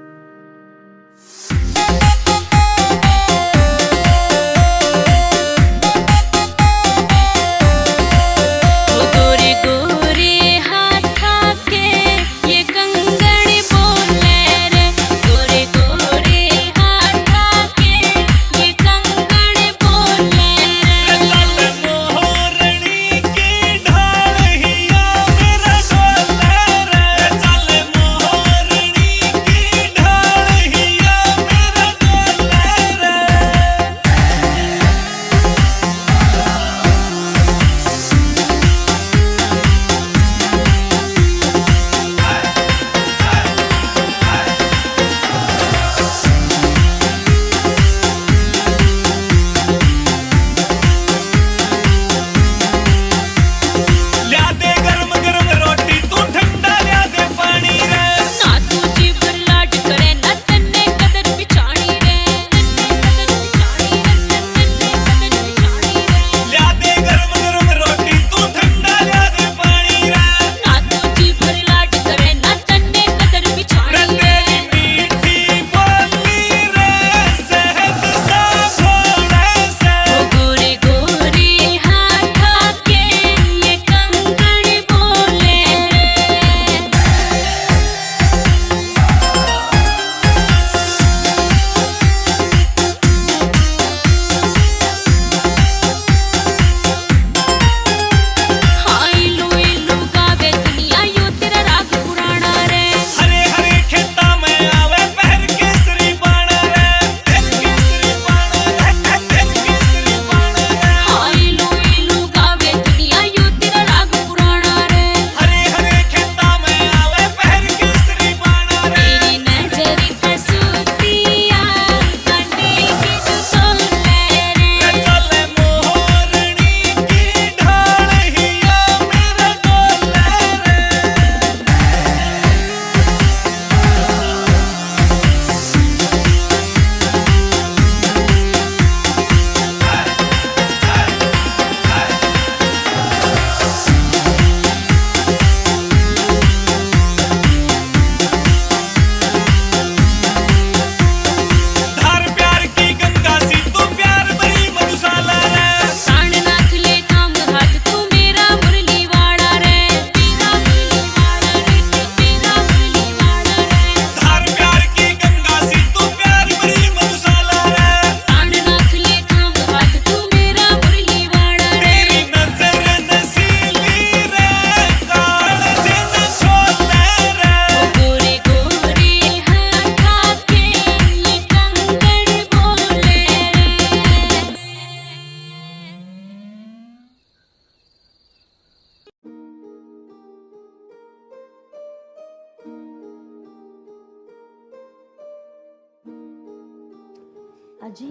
अजी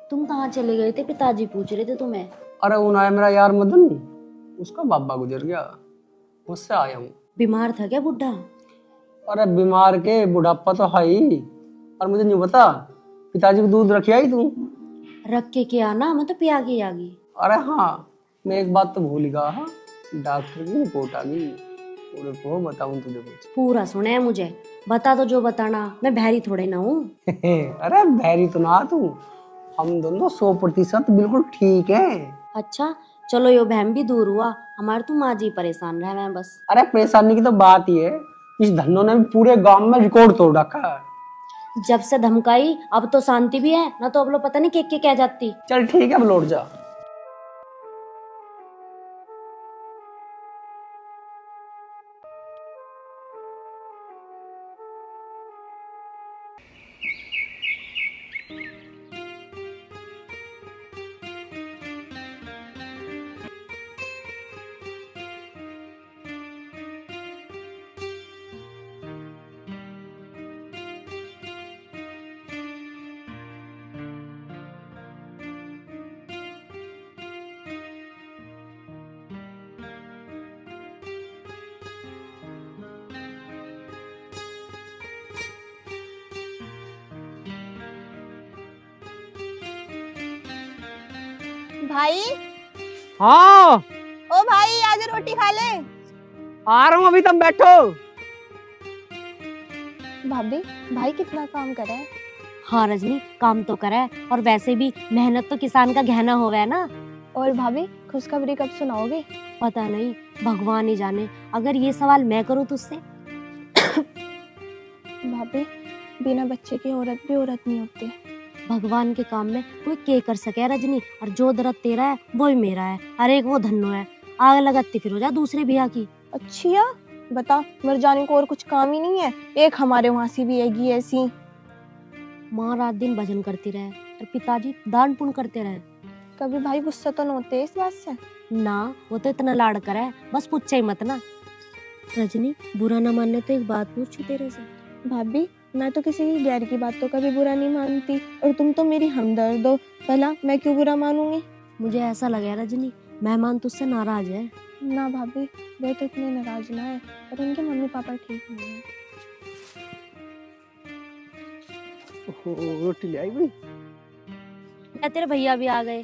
तुम कहाँ चले गए थे? पिताजी पूछ रहे थे तुम्हें। अरे वो ना है मेरा यार मदन, उसका बाबा गुजर गया, उससे आया हूँ। बीमार था क्या बुढ़ा? अरे बीमार के बुढ़ापा तो है ही। और मुझे नहीं पता, पिताजी को दूध रखी आई तू? रख के क्या ना, मैं तो पिया के आ गई। अरे हाँ, मैं एक बात तो भूल गया। हाँ, डॉक्टर की रिपोर्ट आ गई, पूरे को बताऊं तुझे कुछ? पूरा सुने है मुझे, बता दो जो बताना, मैं बहरी थोड़े ना हूँ। अरे बहरी तो ना तू, हम दोनों 100% बिल्कुल ठीक है। अच्छा चलो, यो बहम भी दूर हुआ, हमारे तो माँ जी परेशान रह हैं बस। अरे परेशानी की तो बात ही है, इस धन्नो ने भी पूरे गांव में रिकॉर्ड तोड़ रखा है। जब से धमकाई अब तो शांति भी है ना, तो अब लोग पता नहीं के कह जाती। चल ठीक है, अब लौट जा। भाई, हाँ ओ भाई आज रोटी खा ले। आ रहा हूँ, अभी तुम बैठो। भाभी, भाई कितना काम कर रहा है। हाँ रजनी, काम तो करे, और वैसे भी मेहनत तो किसान का गहना होवे है ना। और भाभी, खुशखबरी कब सुनाओगे। पता नहीं, भगवान ही जाने। अगर ये सवाल मैं करूँ तुझसे। भाभी, बिना बच्चे की औरत भी औरत नहीं होती। भगवान के काम में कोई के कर सके रजनी, और जो दर्द तेरा है वो ही मेरा है, हर एक वो धन्नो है। आग लगाती फिर हो जा दूसरे बिया की। अच्छा बता, मर जाने को और कुछ काम ही नहीं है। एक हमारे वहाँ सी भी हैगी ऐसी। माँ रात दिन भजन करती रहे और पिताजी दान पुण्य करते रहे। कभी भाई गुस्सा तो न होते इस बात से? ना, वो तो इतना लाड़ करे, बस पूछे ही मत ना। रजनी बुरा ना मानने तो एक बात पूछूं तेरे से। भाभी, मैं तो किसी की गैर की बात तो कभी बुरा नहीं मानती, और तुम तो मेरी हमदर्द हो, भला मैं क्यों बुरा मानूंगी। मुझे ऐसा लगा रजनी, मेहमान तुझसे नाराज है। ना भाभी, वे तो इतने नाराज ना है, पर उनके मम्मी पापा ठीक नहीं है। रोटी ले आई भाई। तेरे भैया भी आ गए।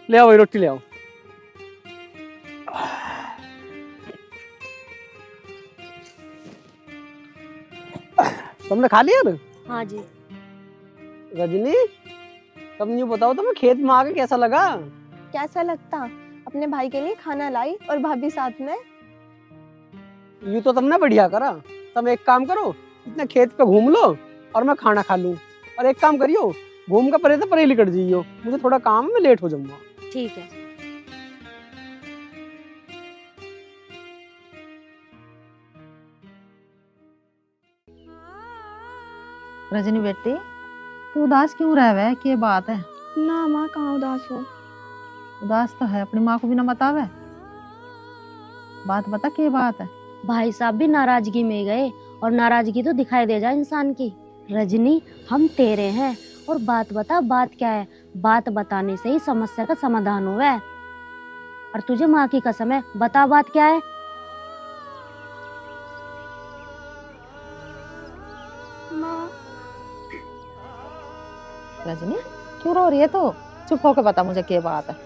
ले आओ भाई, रोटी ले आओ। तुमने खा लिया ना? हाँ जी। रजनी, तुम यूँ बताओ, तुम्हें खेत में आके कैसा लगा? कैसा लगता, अपने भाई के लिए खाना लाई और भाभी साथ में। यूँ तो तुमने बढ़िया करा। तुम एक काम करो, इतने खेत पे घूम लो और मैं खाना खा लूं। और एक काम करियो, घूम के परे से परे निकट जाइयो, मुझे थोड़ा काम है, मैं लेट हो जाऊंगा। ठीक है। रजनी बेटी, तू उदास क्यों रहे? क्या बात है? ना माँ, कहाँ उदास हो। उदास तो है, अपनी माँ को भी ना बतावे। बात बता, क्या बात है? भाई साहब भी नाराजगी में गए, और नाराजगी तो दिखाई दे जाए इंसान की। रजनी, हम तेरे हैं, और बात बता, बात क्या है? बात बताने से ही समस्या का समाधान हुआ है। और तुझे माँ की कसम है, बता बात क्या है? माँ, रजनी क्यों रो रही है तू? चुप होकर बता मुझे क्या बात है।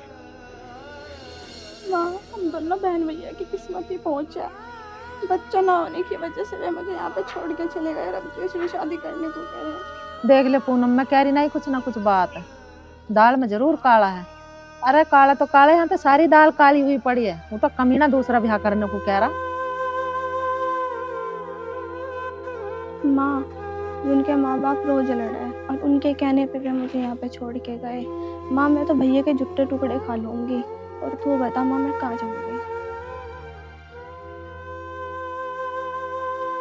माँ, हम दोनों बहन भैया की किस्मत ही पहुंचा। बच्चा ना होने की वजह से वे मुझे यहाँ पे छोड़ के चले गए, और अब दूसरी शादी करने को कह रहे हैं। देख ले पूनम, मैं कह रही नहीं, कुछ ना कुछ बात है। दाल में जरूर काला है। अरे काला तो काले, यहाँ तो सारी दाल काली हुई पड़ी है। वो तो कमीना दूसरा ब्याह करने को कह रहा। माँ, उनके माँ बाप रोज लड़ रहे हैं, और उनके कहने पे वे मुझे यहाँ पे छोड़ के गए। माँ, मैं तो भैया के जुट्टे टुकड़े खा लूंगी, और तू बता माँ, मैं कहाँ जाऊंगी।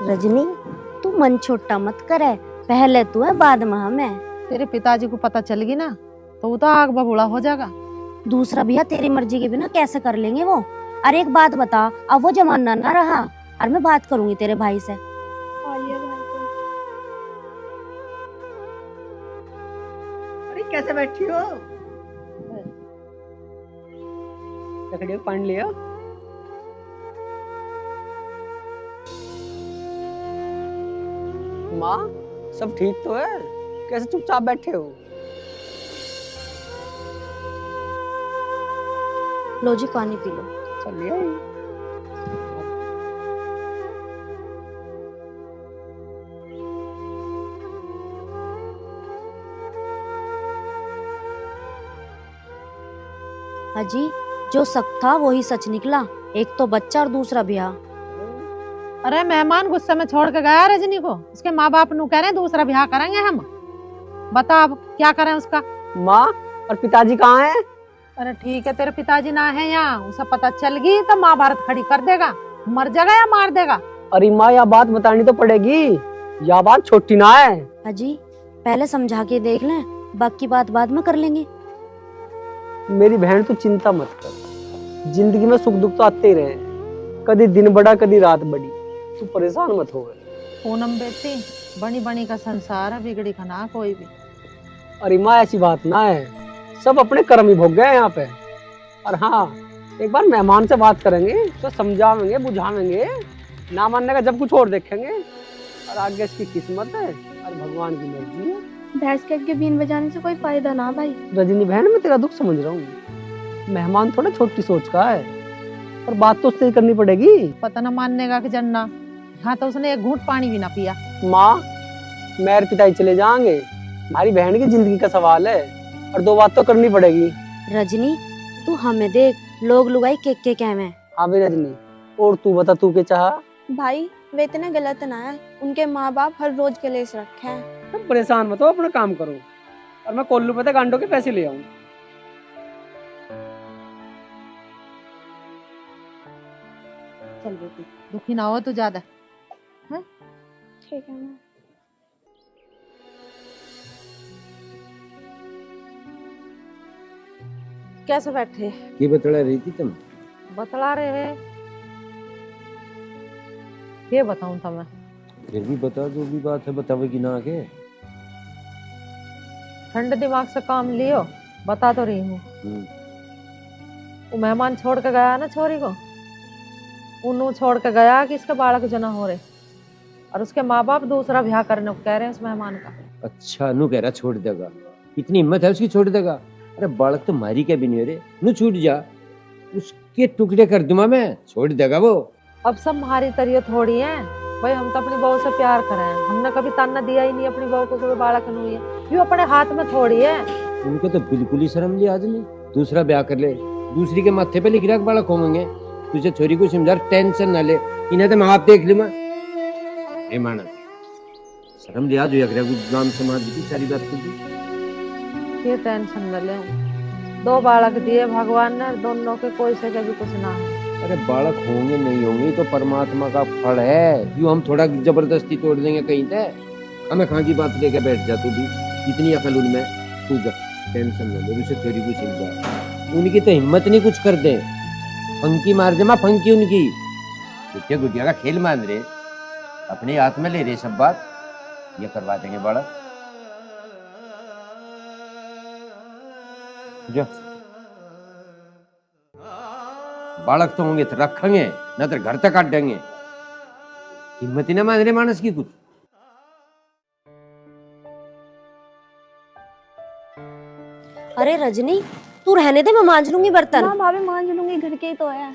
रजनी, तू मन छोटा मत करे, पहले तू है बाद में हम है। तेरे पिताजी को पता चल गई ना तो वो तो आग बबूला हो जाएगा। दूसरा भैया तेरी मर्जी के बिना कैसे कर लेंगे वो? अरे एक बात बता, अब वो जमाना ना रहा। और मैं बात करूंगी तेरे भाई से। आलिया भाई को। अरे कैसे बैठी हो? लकड़ी को पढ़ लिया? माँ सब ठीक तो है? कैसे चुपचाप बैठे हो? लो जी पानी पी लो। चलिए। अजी जो सच था वही सच निकला, एक तो बच्चा और दूसरा ब्याह। अरे मेहमान गुस्से में छोड़ के गया रजनी को, उसके माँ बाप नु कह रहे हैं दूसरा ब्याह करेंगे हम। बता अब क्या करें उसका। माँ और पिताजी कहाँ हैं? अरे ठीक है, तेरे पिताजी ना है यहाँ, उसे पता चल गई तो महाभारत खड़ी कर देगा, मर जाएगा या मार देगा। अरे माँ यह बात बतानी तो पड़ेगी, यह बात छोटी ना है। अजी पहले समझा के देख लें, बाकी बात बाद में कर लेंगे। मेरी बहन तू चिंता मत कर, जिंदगी में सुख दुख तो आते ही रहे, कभी दिन बड़ा कभी रात बड़ी, तू परेशान मत हो। पूनम बेटी बनी बनी का संसार है, बिगड़ी का ना कोई भी। अरे माँ ऐसी बात ना है, सब अपने कर्म ही भोग गए यहाँ पे। और हाँ एक बार मेहमान से बात करेंगे तो समझावेंगे बुझावेंगे, ना मानने का जब कुछ और देखेंगे। और आगे इसकी किस्मत है और भगवान की मर्जी है। भैंस के आगे बीन बजाने से कोई फायदा ना भाई। रजनी बहन मैं तेरा दुख समझ रहा हूँ, मेहमान थोड़ा छोटी सोच का है, और बात तो उससे ही करनी पड़ेगी। पता ना मानने का कि जन्ना, हाँ तो उसने एक घूंट पानी भी ना पिया। माँ मेरे पिताजी चले जाएंगे, हमारी बहन की जिंदगी का सवाल है, और दो बात तो करनी पड़ेगी। रजनी तू हमें देख, लोग लुगाई के कहवे। हाँ भाई रजनी, और तू बता तू क्या चाहा? भाई वे इतने गलत ना है, उनके माँ बाप हर रोज कलेश रखे हैं। तुम परेशान मत हो, अपना काम करो, और मैं कोल्लू पे गांडों के पैसे ले आऊँ। चल बेटी दुखी ना हो तू ज्यादा। ठीक है माँ। कैसे बैठे? ये बतला रही थी तुम? बतला रहे हैं, ये बताऊं तुम्हें? फिर भी बता, जो भी बात है बतावेगी ना आगे। ठंडे दिमाग से काम लियो, बता तो रही हूँ। वो मेहमान छोड़ के गया ना छोरी को, उन्होंने छोड़ के गया कि इसके बालक जना हो रहे, और उसके माँ बाप दूसरा ब्याह करने को कह रहे हैं उस मेहमान का। अच्छा नु कह रहा छोड़ देगा, इतनी हिम्मत है उसकी छोड़ देगा? अरे बालक तो मारी क्या भी नहीं रे, नु छूट जा, उसके टुकड़े कर दूंगा मैं, छोड़ देगा वो। अब सब हमारी तरीके थोड़ी है भाई, हम तो अपनी बहू से प्यार करें, हमने कभी ताना दिया ही नहीं अपनी बहू को कोई बालक नहीं है, ये अपने हाथ में थोड़ी है। उनको तो बिल्कुल ही शर्म नहीं आदमी, दूसरा ब्याह कर ले, दूसरी के माथे पे लिख रहा बालक होंगे। तुझे छोरी को समझा, टेंशन ना ले, इन्हें तो मैं आप देख लूंगा। ए माना शर्म लिया जो नाम समाज की सारी बात कर, ये टेंशन न ले, दो बालक दिए भगवान ने, दोनों के कोई से कभी कुछ ना हो। अरे बालक होंगे नहीं होंगे तो परमात्मा का फल है, यूं हम थोड़ा जबरदस्ती तोड़ देंगे कहीं तक। हमें कहाँ की बात लेके बैठ जा, तू भी इतनी अकल उनमें, तू जा टेंशन न ले, उसे छोरी को समझा, उनकी तो हिम्मत नहीं कुछ कर दे, फंकी मार दे माँ फंकी उनकी। गुटिया गुटिया का खेल मान रहे, अपने हाथ में ले रहे सब बात, ये करवा देंगे बालक। जा बालक तो होंगे तो रखेंगे, न तो घर तक काट देंगे। हिम्मत ही ना मान रहे मानस की कुछ। अरे रजनी तू रहने दे, मैं मांज लूंगी बर्तन। ना भाभी मांज लूंगी, घर के ही तो है।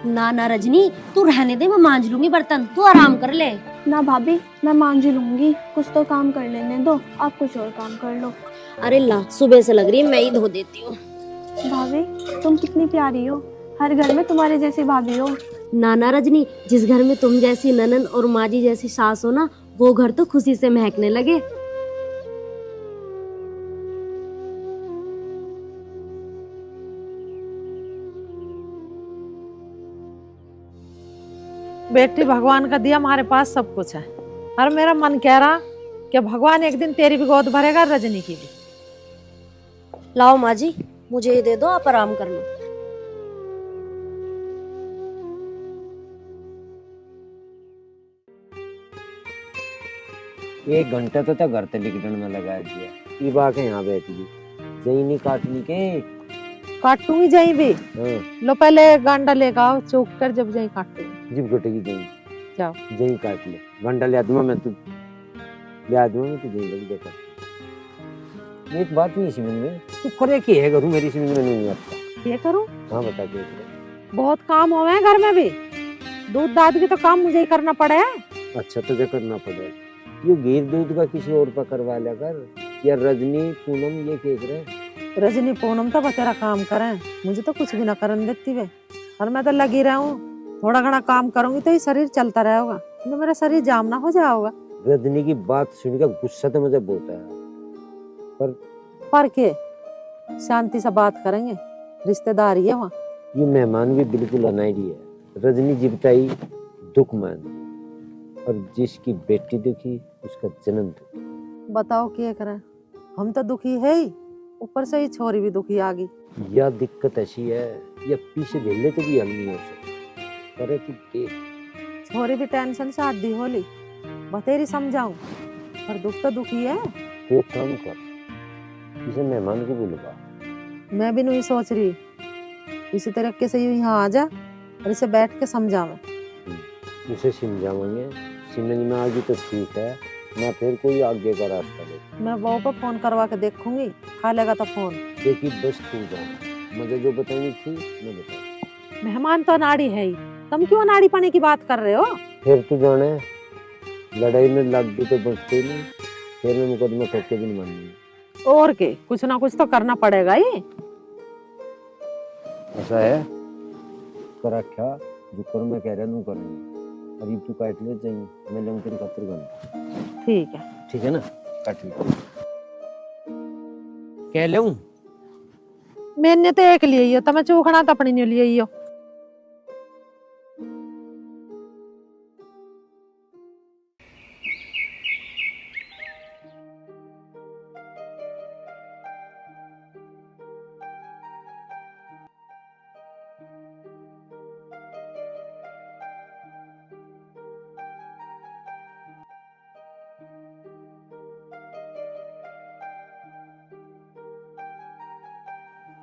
ना ना रजनी तू रहने दे, मैं मांज लूंगी बर्तन, तू आराम कर ले। ना भाभी मैं मांज लूंगी, कुछ तो काम कर लेने दो, आप कुछ और काम कर लो। अरे ला सुबह से लग रही है, मैं ही धो देती हूँ। भाभी तुम कितनी प्यारी हो, हर घर में तुम्हारे जैसी भाभी हो। ना ना रजनी, जिस घर में तुम जैसी ननन और माजी जैसी सास हो ना, वो घर तो खुशी से महकने लगे। बेटी भगवान का दिया, हमारे पास सब कुछ है, और मेरा मन कह रहा कि भगवान एक दिन तेरी भी गोद भरेगा, रजनी की भी। लाओ माँ जी, मुझे ये दे दो, आप आराम कर लो। 1 घंटा तो घर ते लिखने में लगा दिया। ये बात है यहाँ बैठ गई जही नहीं काटनी के। काटूंगी जहीं भी। हाँ लो पहले गांडा लेकर आओ चौक कर, जब जहीं काटूंगी। जिप कटेगी जही। जाओ जही काट ले घंटा ले दूंगा मैं, तू ले दूंगा मैं, तू जही लग देखा। एक बात नहीं समझ में, तू करे की है करूँ मेरी समझ में नहीं आता। ये करूं? हाँ बता के करो। बहुत काम हो गए घर में भी, दूध दाद के तो काम मुझे ही करना पड़े है। अच्छा तुझे करना पड़ेगा। ये गिर दूध का किसी और पर करवा लिया कर। या रजनी पूनम ये कह रहे रजनी पूनम तो बतेरा काम करें, मुझे तो कुछ भी ना करने देती वे। और मैं तो लगी रहूं, थोड़ा घना काम करूंगी तो ये शरीर चलता रहेगा, तो मेरा शरीर जाम ना हो जाएगा। रजनी की बात सुनकर गुस्सा तो मुझे बहुत आया, पर के शांति से बात करेंगे, रिश्तेदारी है वहाँ। ये मेहमान भी बिल्कुल अनाड़ी है। रजनी जिबताई दुख मान, और जिसकी बेटी दुखी उसका जन्म दुखी। बताओ क्या करें, हम तो दुखी है ही, ऊपर से ही छोरी भी दुखी आ गई। यह दिक्कत ऐसी है, या पीछे झेले तो भी हल नहीं हो सकता। करे कि देख छोरी भी टेंशन से आधी होली, बतेरी समझाऊं, पर दुख तो दुखी है। तो एक काम कर, किसी मेहमान को बुलवा। मैं भी नहीं सोच रही, इसी तरीके से यहाँ आ जा और इसे बैठ के समझावे। उसे समझाएंगे, समझ में आ गई तो ठीक है, मैं फिर कोई आगे का रास्ता ले। मैं बहू पर फोन करवा के देखूंगी, खा लेगा तो फोन। देखी बस तू जाना, मुझे जो बतानी थी मैं बता। मेहमान तो अनाड़ी है ही, तुम क्यों अनाड़ी पाने की बात कर रहे हो? फिर तू जाने लड़ाई में लग गई तो बचते नहीं, फिर मैं मुकदमा ठोक के भी नहीं मानूंगा। और के कुछ ना कुछ तो करना पड़ेगा ही। ऐसा है करा क्या, जो कर मैं कह रहा हूँ करेंगे। अभी तू काट ले चाहिए, मैं लंग तेरी खातिर गन। ठीक है ना, काट ले। कह ले मैंने तो एक लिए हो, तो मैं चूखना तो अपनी नहीं लिए हो।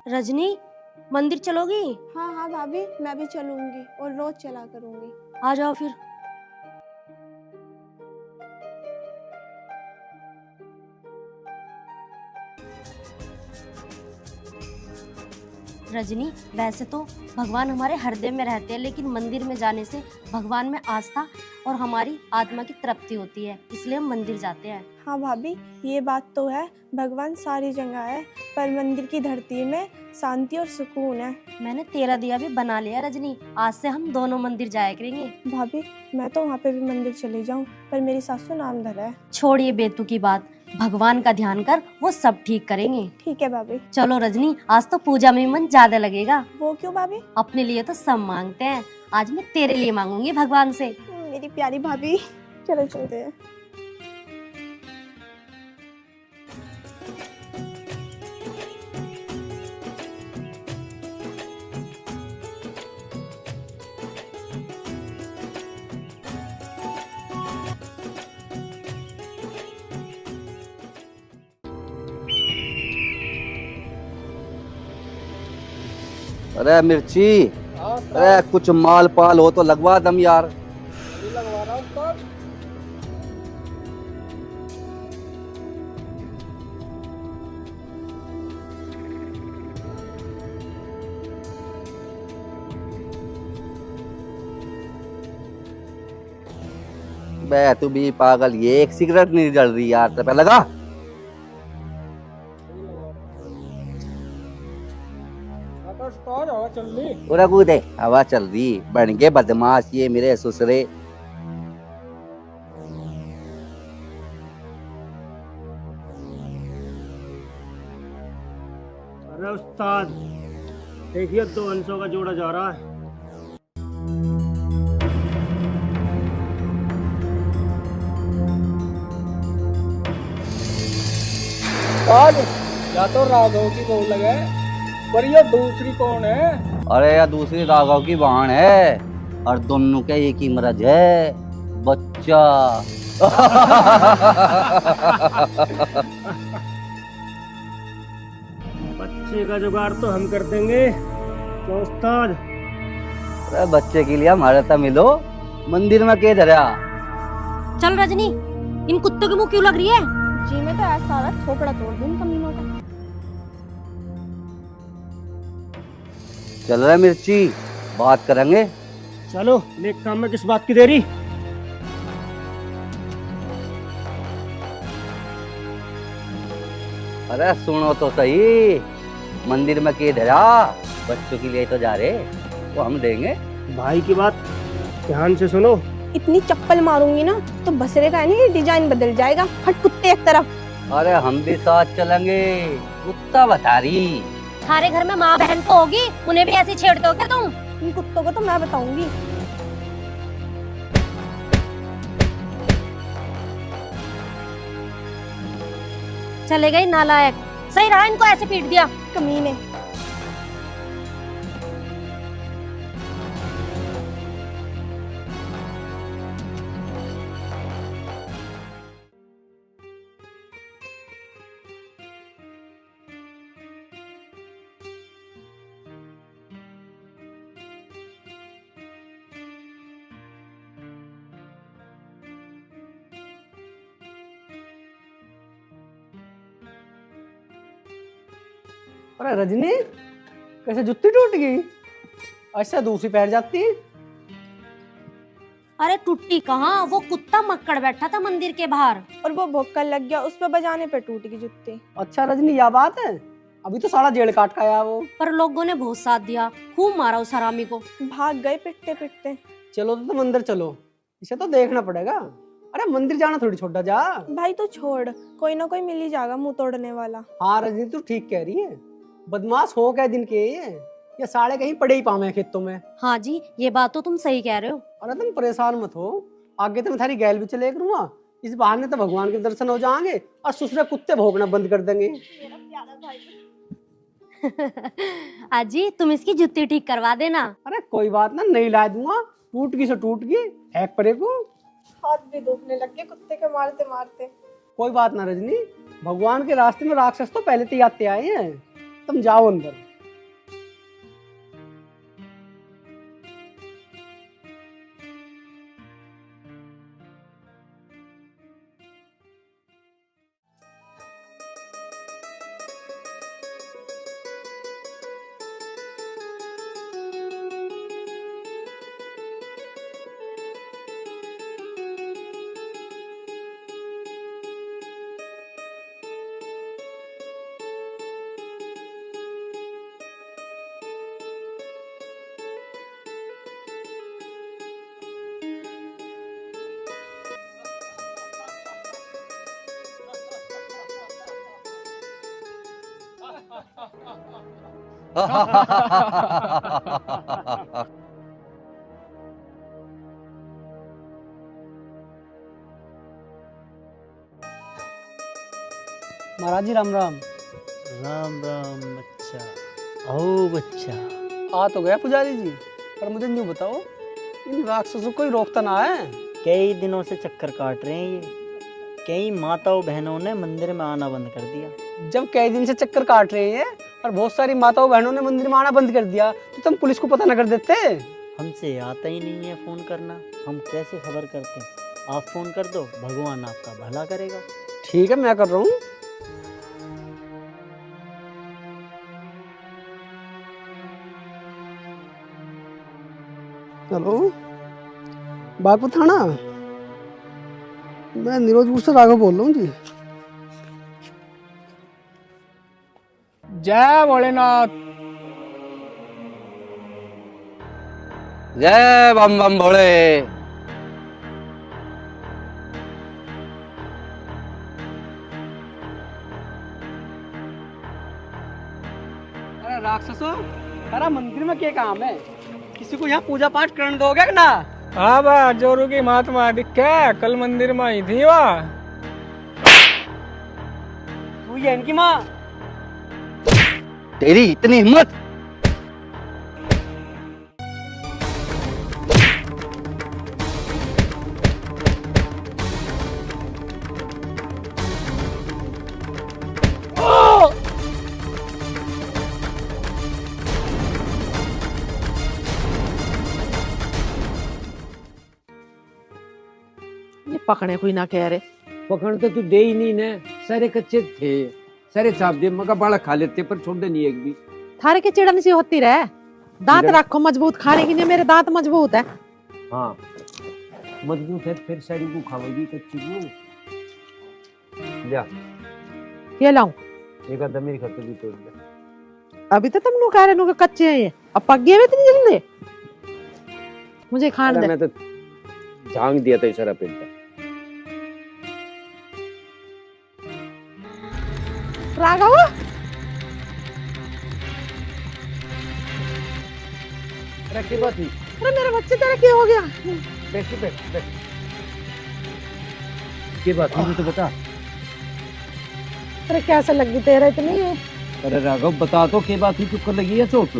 रजनी मंदिर चलोगी? हाँ हाँ भाभी, मैं भी चलूंगी और रोज चला करूंगी। आ जाओ फिर। रजनी, वैसे तो भगवान हमारे हृदय में रहते हैं, लेकिन मंदिर में जाने से भगवान में आस्था और हमारी आत्मा की तृप्ति होती है, इसलिए हम मंदिर जाते हैं। हाँ भाभी, ये बात तो है, भगवान सारी जगह है, पर मंदिर की धरती में शांति और सुकून है। मैंने तेरा दिया भी बना लिया रजनी, आज से हम दोनों मंदिर जाया करेंगे। भाभी, मैं तो वहाँ पे भी मंदिर चली जाऊँ, पर मेरी सासू नाम धरा है। छोड़िए बेतु की बात, भगवान का ध्यान कर, वो सब ठीक करेंगे। ठीक है भाभी। चलो रजनी, आज तो पूजा में मन ज्यादा लगेगा। वो क्यों भाभी? अपने लिए तो सब मांगते हैं, आज मैं तेरे लिए मांगूंगी भगवान से। मेरी प्यारी भाभी, चलो चलते हैं। अरे मिर्ची, अरे कुछ माल पाल हो तो लगवा दम यार। लगवा रहा हूँ तो। बे तू भी पागल, ये एक सिगरेट नहीं जल रही यार, तो पहले लगा। हवा चल रही। पूरा कूदे, हवा चल रही, बन गए बदमाश ये मेरे ससुरे। अरे उस्ताद, देखिए 2 हंसों का जोड़ा जा रहा है। या तो राघव की बहू लगे, पर ये दूसरी कौन है? अरे यार दूसरी राघव की बहन है, और दोनों का एक ही मर्ज है, बच्चा। बच्चे का जुगाड़ तो हम कर देंगे तो उस्ताद। अरे बच्चे के लिए हमारे तो मिलो, मंदिर में के धरा। चल रजनी, इन कुत्तों के मुंह क्यों लग रही है? जी मैं तो ऐसा सारा थोपड़ा तोड़ दूँ इन कमीनों का। चल रहा मिर्ची, बात करेंगे। चलो नेक काम में किस बात की देरी। अरे सुनो तो सही, मंदिर में के धरा, बच्चों के लिए तो जा रहे, वो हम देंगे। भाई की बात ध्यान से सुनो। इतनी चप्पल मारूंगी ना तो बसरे का है नहीं डिजाइन बदल जाएगा। हट कुत्ते एक तरफ। अरे हम भी साथ चलेंगे, कुत्ता बता रही। हमारे घर में माँ बहन तो होगी, उन्हें भी ऐसे छेड़ते हो क्या तुम? इन कुत्तों को तो मैं बताऊंगी। चले गई नालायक, सही रहा इनको ऐसे पीट दिया। कमीने। अरे रजनी, कैसे जुत्ती टूट गई? ऐसा दूसरी पैर जाती। अरे टूटी कहाँ, वो कुत्ता मक्कड़ बैठा था मंदिर के बाहर और वो भोक्कर लग गया, उस पे बजाने पे टूट गई जुत्ती। अच्छा रजनी, यह बात है। अभी तो सारा जेड़ काट का आया वो। पर लोगों ने बहुत साथ दिया, खूब मारा उस हरामी को। भाग गए पिटते पिटते। चलो तो मंदिर चलो, इसे तो देखना पड़ेगा। अरे मंदिर जाना थोड़ी छोटा जा। भाई तू छोड़, कोई ना कोई मिल ही जाएगा मुंह तोड़ने वाला। हाँ रजनी, तू ठीक कह रही है। बदमाश हो गए दिन के ये साले कहीं पड़े ही पावे खेतों में। हाँ जी, ये बात तो तुम सही कह रहे हो। अरे तुम परेशान मत हो, आगे तो मैं थारी गैल भी चले करूंगा। इस बहाने तो भगवान के दर्शन हो जाएंगे और ससुरे कुत्ते भौंकना बंद कर देंगे। अजी तुम इसकी जुत्ती ठीक करवा देना। अरे कोई बात ना, नहीं ला दूंगा। टूट गई सो टूट गई, हैक परे को। हाथ भी दुखने लग गए कुत्ते के मारते मारते। कोई बात ना रजनी, भगवान के रास्ते में राक्षस तो पहले से ही आते आए हैं। तुम जाओ अंदर। महाराज जी राम राम। राम राम बच्चा, आओ बच्चा। आ तो गया पुजारी जी, पर मुझे न्यू बताओ, इन राक्षसों को कोई रोकता ना है? कई दिनों से चक्कर काट रहे हैं ये। कई माताओं बहनों ने मंदिर में आना बंद कर दिया। जब कई दिन से चक्कर काट रहे हैं और बहुत सारी माताओं बहनों ने मंदिर में आना बंद कर दिया, तो तुम पुलिस को पता न कर देते? हमसे आता ही नहीं है फोन करना, हम कैसे खबर करते? आप फोन कर दो, भगवान आपका भला करेगा। ठीक है, मैं कर रहा हूँ। हेलो, बागपत थाना, मैं नीरोजपुर से राघव बोल रहा हूँ जी। जय भोलेनाथ। जय बम बम भोले। अरे राक्षसों, अरे मंदिर में क्या काम है? किसी को यहाँ पूजा पाठ करने दोगे ना? हाँ बा, जोरू की महात्मा दिखे कल मंदिर में ही थी वह। तू ये इनकी माँ? तेरी इतनी हिम्मत? पकड़े कोई ना कह रहे। पकड़ तो तू दे ही नहीं ने, सारे कच्चे थे, सारे चाप दे मगा बालक खा लेते पर छोड़ दे नहीं एक भी। थारे की चिड़न सी होती रहे, दांत रखो मजबूत, खाने के लिए मेरे दांत मजबूत है। हाँ मजबूत है, फिर सारी को खावेगी कच्ची को। जा ये लाऊं? एक आधा मेरी खत्म भी तोड़ दे। अभी तो तुम नु कह रहे नु कि कच्चे हैं ये, अब पक गए इतनी जल्दी? मुझे खाने दे। मैं तो झांग दिया था इशारा पे। राघव, रखी बात नहीं। अरे मेरे बच्चे तेरा क्या हो गया? बैठ बैठ बैठ। क्या बात है तो बता। अरे कैसे लगी तेरा इतनी? अरे राघव बता तो क्या बात है, चुप कर लगी है चोट?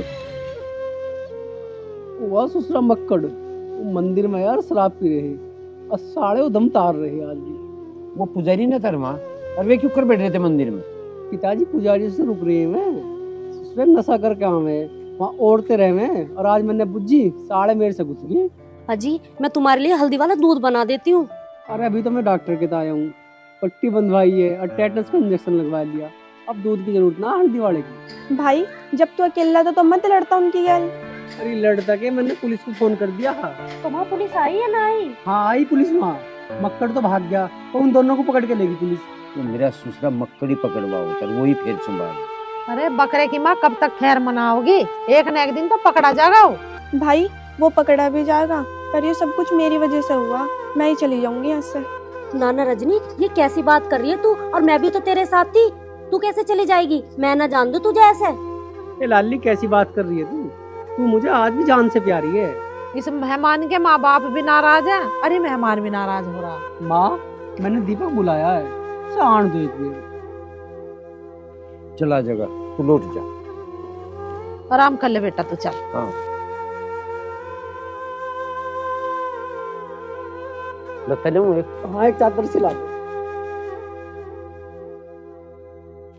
हुआ ससुरा मक्कड़ वो मंदिर में यार शराब पी रहे हैं और साड़े उधम तार रहे हैं आज भी। वो पुजारी ने धर्मा और वे क्यों कर बैठ रहे थे मंदिर में? पिताजी पुजारी से रुक रहे हैं मैं, ससुरे नशा करके आवे वहाँ औरतें रहे हैं और आज मैंने बुझी साड़े मेरे से घुस गई। अजी मैं तुम्हारे लिए हल्दी वाला दूध बना देती हूँ। अरे अभी तो मैं डॉक्टर के आया हूँ, पट्टी बंधवाई है और टेटस का इंजेक्शन लगवा लिया, अब दूध की जरूरत ना हल्दी वाले की। भाई जब तू अकेला था तो मत लड़ता उनकी गैल। अरे लड़ता के मैंने पुलिस को फोन कर दिया। तो वहाँ पुलिस आई है ना आई? हाँ आई पुलिस वहाँ, मक्कड़ तो भाग गया तो उन दोनों को पकड़ के लेगी पुलिस। तो मेरा ससुरा मक्कड़ी पकड़वा होता वही फिर संभाल। अरे बकरे की माँ कब तक खैर मनाओगी? एक न एक दिन तो पकड़ा जाएगा वो। भाई वो पकड़ा भी जाएगा, पर ये सब कुछ मेरी वजह से हुआ, मैं ही चली जाऊंगी यहाँ से। नाना रजनी ये कैसी बात कर रही है तू? और मैं भी तो तेरे साथ थी, तू कैसे चली जाएगी? मैं ना जान दूं तुझे ऐसे? ये लाली कैसी बात कर रही है तू मुझे आज भी जान से प्यारी है। इस मेहमान के माँ बाप भी नाराज है, अरे मेहमान भी नाराज हो रहा। माँ मैंने दीपक बुलाया है, उसे आन दो एक बार। चला जगह तू लौट जा, आराम कर ले बेटा तू, चल। हाँ लगता है एक। हाँ एक चादर सिला दो।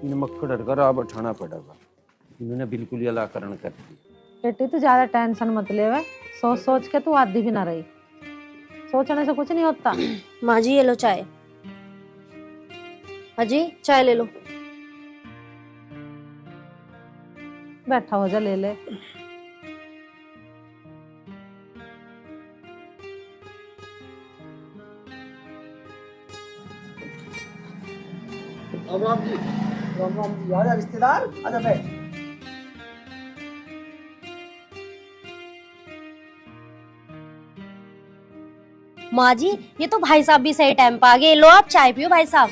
इन मक्खड़ डर अब उठाना पड़ेगा, इन्होंने बिल्कुल ही अलाकरण कर दिया। बेटी तू ज्यादा टेंशन मत ले, वे सोच सोच के तू आधी भी ना रही, सोचने से कुछ नहीं होता। माँ जी ये लो चाय। अजी चाय ले लो। बैठा हो जा, ले ले। राम जी, राम जी, आजा रिश्तेदार, आजा बैठ। माँ जी ये तो भाई साहब भी सही टाइम पे आ गए, लो आप चाय पियो भाई साहब।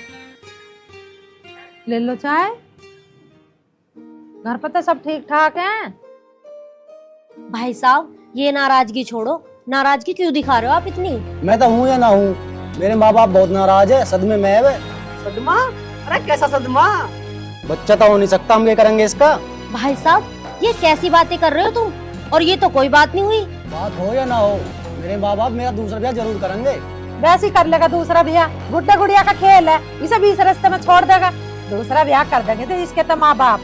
ले लो चाय। घर पर तो सब ठीक ठाक है? भाई साहब ये नाराजगी छोड़ो, नाराजगी क्यों दिखा रहे हो आप इतनी? मैं तो हूँ या ना हूँ, मेरे माँ बाप बहुत नाराज है, सदमे में है वे। सदमा? अरे कैसा सदमा? बच्चा तो हो नहीं सकता, हम क्या करेंगे इसका? भाई साहब ये कैसी बातें कर रहे हो तुम? और ये तो कोई बात नहीं हुई। बात हो या ना हो, मेरे माँ बाप मेरा दूसरा ब्याह जरूर करेंगे। वैसे ही कर लेगा दूसरा ब्याह, गुड्डा गुड़िया का खेल है, इसे भी इस रास्ते में छोड़ देगा। दूसरा ब्याह कर देंगे तो इसके तो माँ बाप।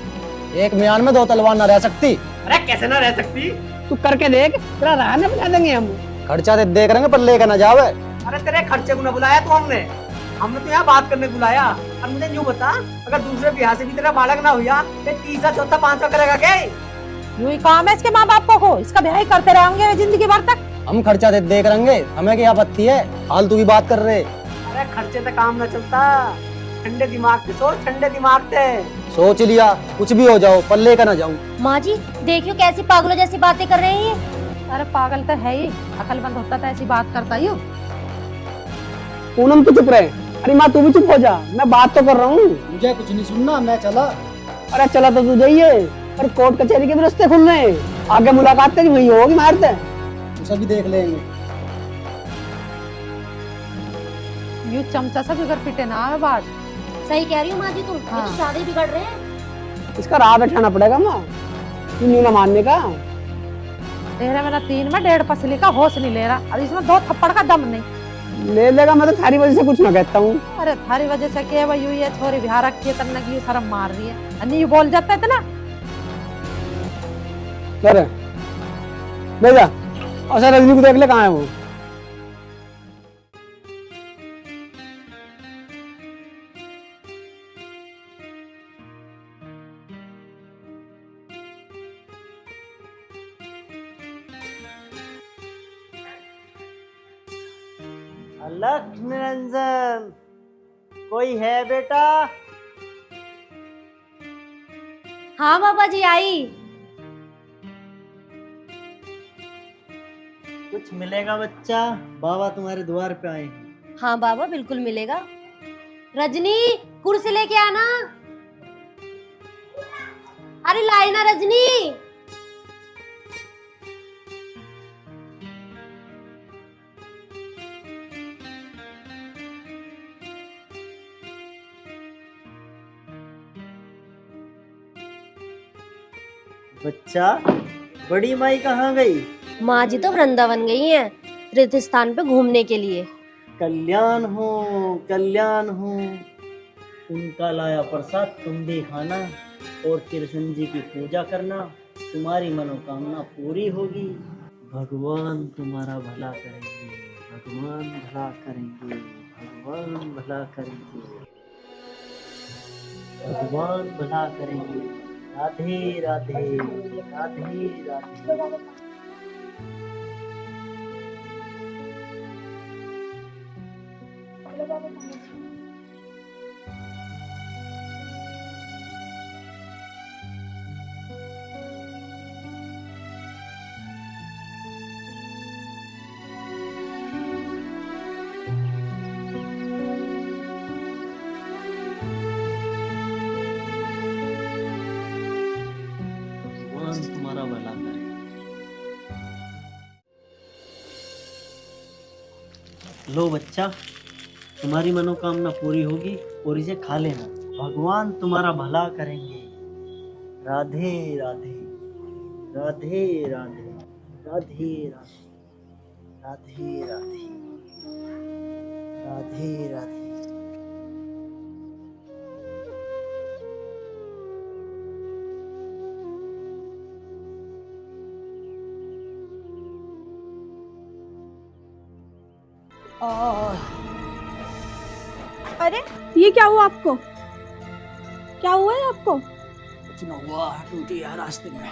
एक म्यान में दो तलवार न रह सकती। अरे कैसे ना रह सकती? तू करके देख, तेरा रहने बुला देंगे हम। खर्चा तो देख रहेंगे पर लेकर न जावे। अरे तेरे खर्चे को ना बुलाया तो हमने तो यहाँ बात करने बुलाया। और मुझे यूँ बता, अगर दूसरे ब्याह से भी तेरा बालक ना हुआ तो तीसरा चौथा पांचवा करेगा क्या? यूं ही काम है इसके माँ बाप को, इसका ब्याह ही करते रहेंगे जिंदगी भर तक। हम खर्चा देख रहेंगे, हमें क्या आपत्ति है? फालतू की बात कर रहे। अरे खर्चे से काम ना चलता, ठंडे दिमाग से सोच, ठंडे दिमाग से सोच लिया कुछ भी हो जाओ पर लेकर ना जाऊं। माँ जी देखियो कैसी पागलों जैसी बातें कर रहे हैं। अरे पागल तो है ही, अकलमंद होता तो ऐसी बात करता ही। पूनम तू चुप रहे। अरे माँ तू भी चुप हो जा, मैं बात तो कर रहा हूँ। मुझे कुछ नहीं सुनना, मैं चला। अरे चला तो तू जाइए, पर कोर्ट कचहरी के भी रास्ते खुल रहे हैं, आगे मुलाकात तेरी वही होगी, मारते हैं सभी देख लेंगे। यू चमचा सा बिगड़ पिटे ना आवे बात। सही कह रही हो माँ जी तुम, हाँ। ये तो ज्यादा ही बिगड़ रहे हैं। इसका राह बैठाना पड़ेगा माँ, यूं ना मानने का। तेरे में ना 3 में 1.5 पसली का होश नहीं ले रहा, और इसमें 2 थप्पड़ का दम नहीं। ले लेगा, मैं तो थारी वजह से कुछ ना कहता हूँ। अरे थारी वजह से क्या भाई, ये छोरी बिहार रखी है तन्ना की शर्म मार रही है, अन्नी यू बोल जाता है इतना। अरे ले जा, अच्छा रजनी को देख ले कहाँ है वो। अलख निरंजन, कोई है बेटा? हाँ बाबा जी आई। कुछ मिलेगा बच्चा, बाबा तुम्हारे द्वार पे आए हैं। हाँ बाबा बिल्कुल मिलेगा। रजनी कुर्सी लेके आना। अरे लाई ना रजनी। बच्चा, बड़ी माई कहाँ गई? माँ जी तो वृंदावन गई हैं तीर्थ स्थान पे घूमने के लिए। कल्याण हो, कल्याण हो। उनका लाया प्रसाद तुम भी खाना और कृष्ण जी की पूजा करना, तुम्हारी मनोकामना पूरी होगी। भगवान तुम्हारा भला करेंगे, भगवान भला करेंगे, भगवान भला करेंगे, भगवान भला करेंगे। राधे राधे, राधे राधे। भगवान तुम्हारा भला करे। लो बच्चा, तुम्हारी मनोकामना पूरी होगी और इसे खा लेना, भगवान तुम्हारा भला करेंगे। राधे राधे, राधे राधे, राधे राधे, राधे राधे, राधे राधे। अरे ये क्या हुआ आपको? क्या हुआ है आपको? कुछ ना हुआ, टूटी है रास्ते में।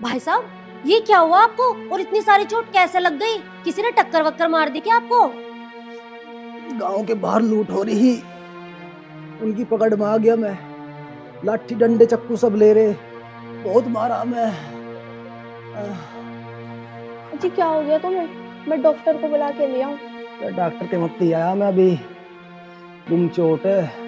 भाई साहब ये क्या हुआ आपको और इतनी सारी चोट कैसे लग गई? किसी ने टक्कर वक्कर मार दी क्या आपको? गांव के बाहर लूट हो रही, उनकी पकड़ में आ गया मैं। लाठी डंडे चक्कू सब ले रहे, बहुत मारा मैं। जी क्या हो गया तुम्हें? मैं डॉक्टर को बुला के ले आऊं? डॉक्टर के मत ही आया मैं अभी, गुम चोट है।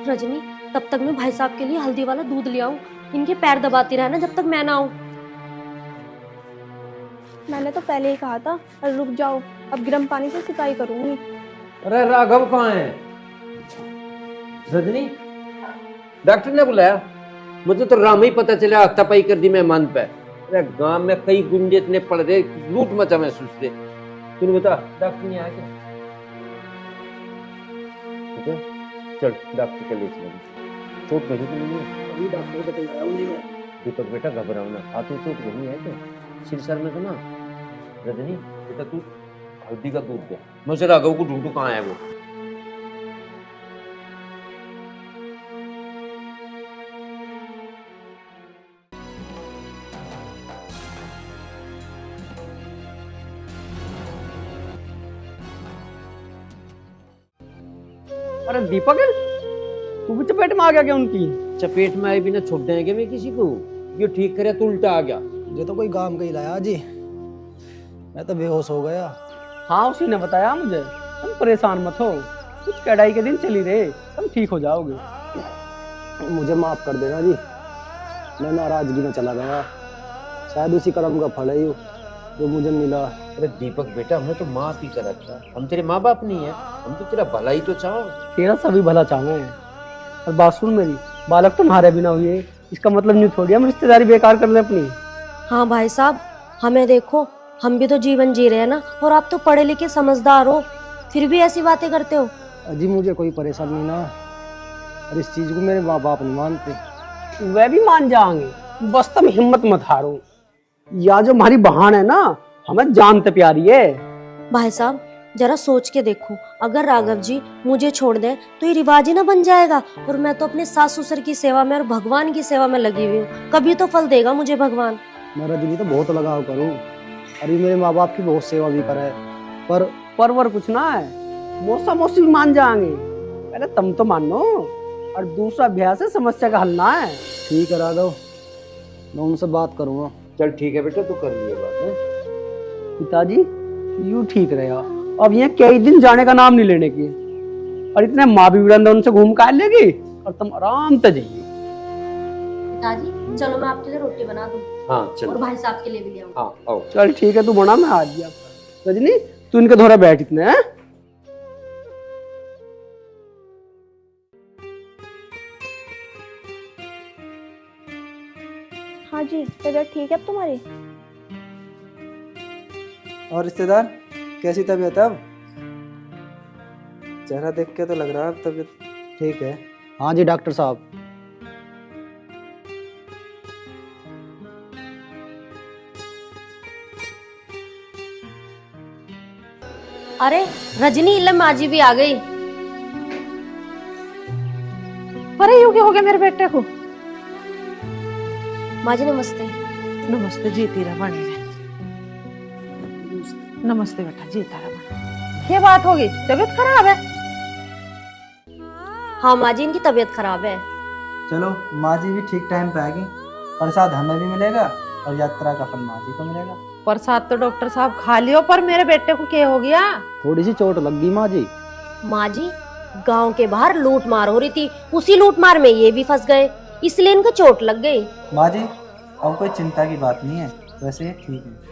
रजनी तब तक मैं भाई साहब के लिए हल्दी वाला दूध ले आऊं, इनके पैर दबाती रहना जब तक मैं ना आऊं। मैंने तो पहले ही कहा था, और रुक जाओ, अब गर्म पानी से सिकाई करूंगी। अरे राघव कहाँ है? रजनी, डॉक्टर ने बुलाया? मुझे तो राम ही पता चला, हाथापाई कर दी मेहमान पे। अरे गांव में कई गुंडे इतने पड़ रहे, लूट मचा महसूस थे। तूने बता डॉक्टर नहीं आया क्या? चल डॉक्टर के लिए चलेंगे। चोट कहीं तो नहीं है? अभी डॉक्टर को बताया हूं मैं। दीपक बेटा घबराओ ना, हाथों चोट नहीं है क्या? सिर सर में तो ना? रजनी बेटा तू हल्दी का दूध दे, मैं उसे राघव को ढूंढूं कहाँ है वो। अरे दीपक, तू भी चपेट में आ गया क्या उनकी? चपेट में आए बिना छोड़ देंगे मैं किसी को? ये ठीक करे तो उल्टा आ गया। ये तो कोई काम का ही लाया जी। मैं तो बेहोश हो गया। हाँ उसी ने बताया मुझे। तुम परेशान मत हो, कुछ कड़ाई के दिन चली रहे, तुम ठीक हो जाओगे। मुझे माफ कर देना जी, मैं नाराजगी में चला गया। शायद उसी कर्म का फल है ये जो मुझे मिला। अरे दीपक बेटा, हमें तो माफ ही कर रखा, हम तेरे माँ बाप नहीं है, हम तो तेरा भला ही तो चाहो। तेरा सभी भला चाहे। और बात सुन मेरी, बालक तुम्हारे बिना हुए इसका मतलब नहीं थोड़ी हम रिश्तेदारी बेकार कर ले अपनी। हाँ भाई साहब, हमें देखो, हम भी तो जीवन जी रहे हैं ना, और आप तो पढ़े लिखे समझदार हो, फिर भी ऐसी बातें करते हो। अजी मुझे कोई परेशानी ना, और इस चीज को मेरे माँ बाप नहीं मानते। वह भी मान जाएंगे, बस तुम हिम्मत मत हारो। या जो हमारी बहन है ना, हमें जानते प्यारी है। भाई साहब जरा सोच के देखो, अगर राघव जी मुझे छोड़ दे तो ये रिवाज ही ना बन जाएगा, और मैं तो अपने सास ससुर की सेवा में और भगवान की सेवा में लगी हुई हूँ, कभी तो फल देगा मुझे भगवान। मैं रजनी तो बहुत लगाव करूँ, अरे मेरे माँ बाप की बहुत सेवा भी करे, पर परवर कुछ ना है, मौसा मौसी भी मान जाएंगे। पहले तुम तो मानो, और दूसरा अभ्यास है, समस्या का हल ना है। ठीक है राघव, मैं उनसे बात करूँगा। चल ठीक है बेटा, तू कर लिए बात है। पिताजी यूं ठीक रहेगा, अब यहाँ कई दिन जाने का नाम नहीं लेने की, और इतने माँ भी उड़न उनसे घूम कर लेगी, और तुम आराम से जाइए। पिताजी चलो मैं आपके लिए रोटी बना दूं, हाँ चल। और भाई साहब के लिए भी ले आऊं। हाँ आओ। चल ठीक है, तू बना, मैं आ गया। रजनी तू इनके धोरा बैठ इतने हैं। हाँ जी, तबीयत ठीक है अब तुम्हारी? और रिश्तेदार कैसी तबीयत है अब? चेहरा देख के तो लग रहा है अब तबीयत ठीक है। हाँ जी डॉक्टर साहब। अरे रजनी, ले माँ जी भी आ गई। अरे यूं क्या हो गया मेरे बेटे को? माँ जी नमस्ते। नमस्ते, जीती रह बने रहे। नमस्ते बेटा, जीता रह बने। ये बात होगी, तबीयत खराब है? हाँ माँ जी, इनकी तबीयत खराब है। चलो माँ जी भी ठीक टाइम पे आएगी, प्रसाद हमें भी मिलेगा और यात्रा का फल माँ जी को मिलेगा। प्रसाद तो डॉक्टर साहब खा लियो, पर मेरे बेटे को क्या हो गया? थोड़ी सी चोट लग गई माँ जी। माँ जी गांव के बाहर लूट मार हो रही थी, उसी लूट मार में ये भी फंस गए, इसलिए इनको चोट लग गई। माँ जी अब कोई चिंता की बात नहीं है, वैसे ये ठीक है।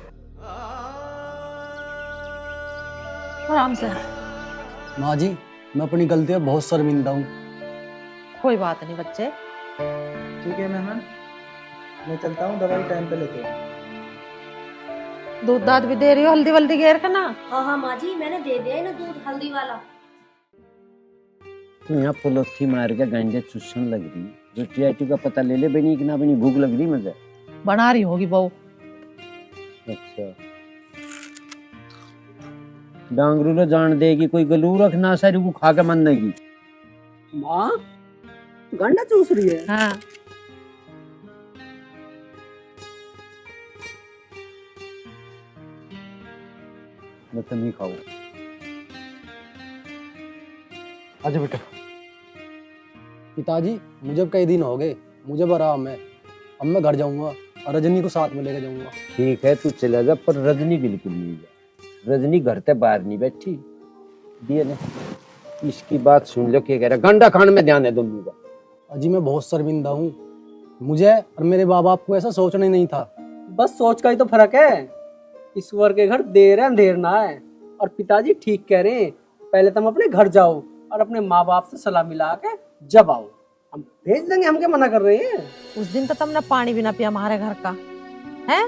आराम से। माँ जी मैं अपनी गलती पर बहुत शर्मिंदा हूँ। कोई बात नहीं बच्चे। ठीक है मेहमान, मैं चलता हूँ, दवाई टाइम पे लेके आओ। दूध दाद भी दे रही हो, हल्दी वल्दी घेर का ना? हाँ हाँ माँ जी, मैंने दे दिया है ना दूध हल्दी वाला। तू यहाँ पुलोथी मार के गंजे चुस्सन लग रही, रोटी आटी का पता ले ले, बनी कि ना बनी, भूख लग रही मुझे। बना रही होगी बहू। अच्छा डांगरू लो जान देगी, कोई गलू रखना सारी को खा के मन नहीं। माँ गंडा चूस रही है। हाँ मैं तो नहीं खाऊं। अच्छा बेटा। पिताजी मुझे अब कई दिन हो गए, मुझे आराम है, अब मैं घर जाऊंगा और रजनी को साथ में लेकर जाऊंगा। ठीक है तू चला जा, पर रजनी बिल्कुल नहीं जा। रजनी घर से बाहर नहीं बैठी दिए ने। इसकी बात सुन लो, क्या कह रहा, गंडा खान में ध्यान है दोनों का। अजी मैं बहुत शर्मिंदा हूँ, मुझे और मेरे माँ बाप को ऐसा सोचना ही नहीं था। बस सोच का ही तो फर्क है। ईश्वर के घर देर है अंधेर ना है। और पिताजी ठीक कह रहे हैं, पहले तुम अपने घर जाओ और अपने माँ बाप से सलाह मिला के जब आओ, हम भेज देंगे। हम क्या मना कर रहे हैं? उस दिन तो तुमने पानी भी ना पिया हमारे घर का है।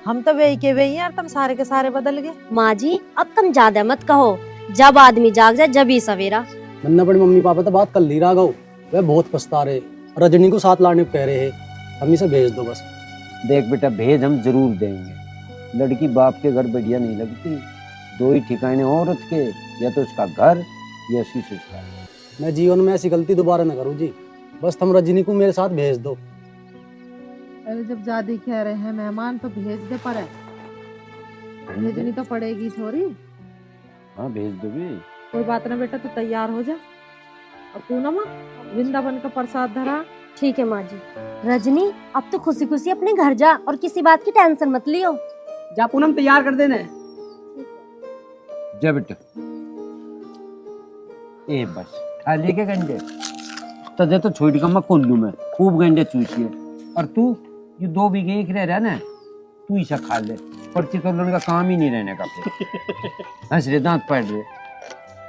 हम तो वही के वही हैं, और तुम सारे के सारे बदल गए। माँ जी अब तुम ज्यादा मत कहो, जब आदमी जाग जाए जब ही सवेरा। मैंने अपने मम्मी पापा से बात कर ली राघव, वे बहुत पछता रहे, रजनी को साथ लाने को कह रहे हैं, हम इसे भेज दो बस। देख बेटा, भेज हम जरूर देंगे। लड़की बाप के घर बढ़िया नहीं लगती, दो ही ठिकाने औरत के, या तो उसका घर या उसकी ससुराल। मैं जीवन में ऐसी गलती दोबारा न करूँ जी, बस तुम रजनी को मेरे साथ भेज दो। अरे जब ज्यादा कह रहे हैं मेहमान तो भेज दे, पर भेजनी तो पड़ेगी छोरी। हाँ भेज दोगे। कोई बात ना बेटा, तू तैयार हो जा। और पूनम वृंदावन का प्रसाद धरा। ठीक है माँ जी। रजनी अब तो खुशी खुशी अपने घर जा और किसी बात की टेंशन मत लियो। जा पूनम तैयार कर देने। जा बेटा ए बस थाली के गंडे तजे तो छोड़ का मैं कोल्लू में खूब गंडे चूसिए और तू ये 2 बीघे एक रह ना तू ही खा ले पर्ची तोड़ने का काम ही नहीं रहने का हंस रहे दांत पड़ रहे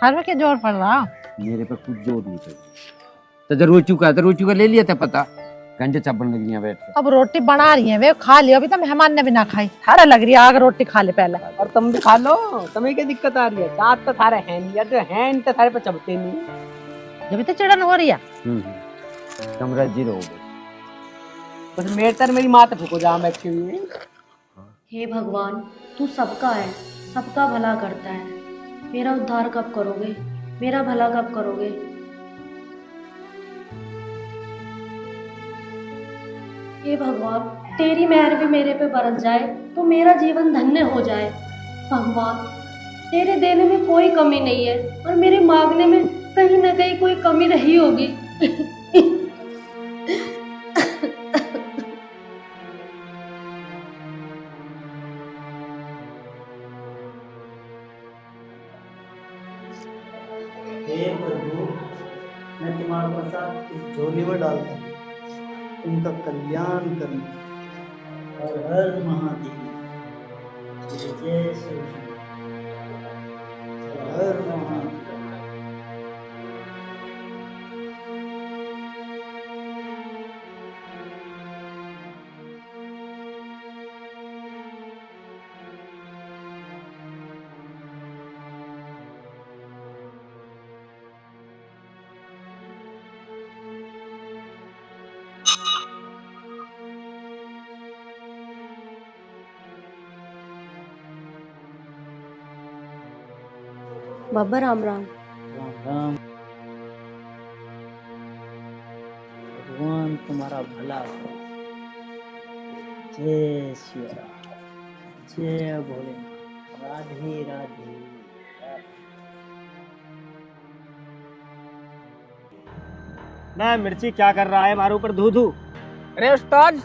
हर में क्या जोर पड़ रहा मेरे पे कुछ जोर नहीं पड़ तो जब रोचू का ले लिया था पता गंडे चबन लग रही है बैठ के अब रोटी बना रही है वे खा लियो अभी तो मेहमान ने भी ना खाई थारा लग रही है आग रोटी खा ले पहले और तुम भी खा लो तुम्हें क्या दिक्कत आ रही है दांत तो थारे हैं नहीं या जो हैं तो थारे पे चबते नहीं जब तो चिड़न हो रही है कमरा जीरो हो गई बस मेरे तर मेरी माँ तो फूको जा बैठी हुई है। हे भगवान, तू सबका है, सबका भला करता है। मेरा उद्धार कब करोगे? मेरा भला कब करोगे? हे भगवान, तेरी मेहर भी मेरे पे बरस जाए तो मेरा जीवन धन्य हो जाए। भगवान, तेरे देने में कोई कमी नहीं है और मेरे मांगने में कहीं ना कहीं कोई कमी रही होगी। हे प्रभु, मैं तुम्हारा प्रसाद इस झोली में डालता हूँ, उनका कल्याण करना। हर हर महादेव, जय जय श्री कृष्ण। हर हर महादेव। बाबा राम राम। राम राम। भगवान तुम्हारा भला करे। जय श्री राम, जय भोलेनाथ, राधे राधे। ना मिर्ची क्या कर रहा है हमारे ऊपर धू धू। अरे उस्ताद,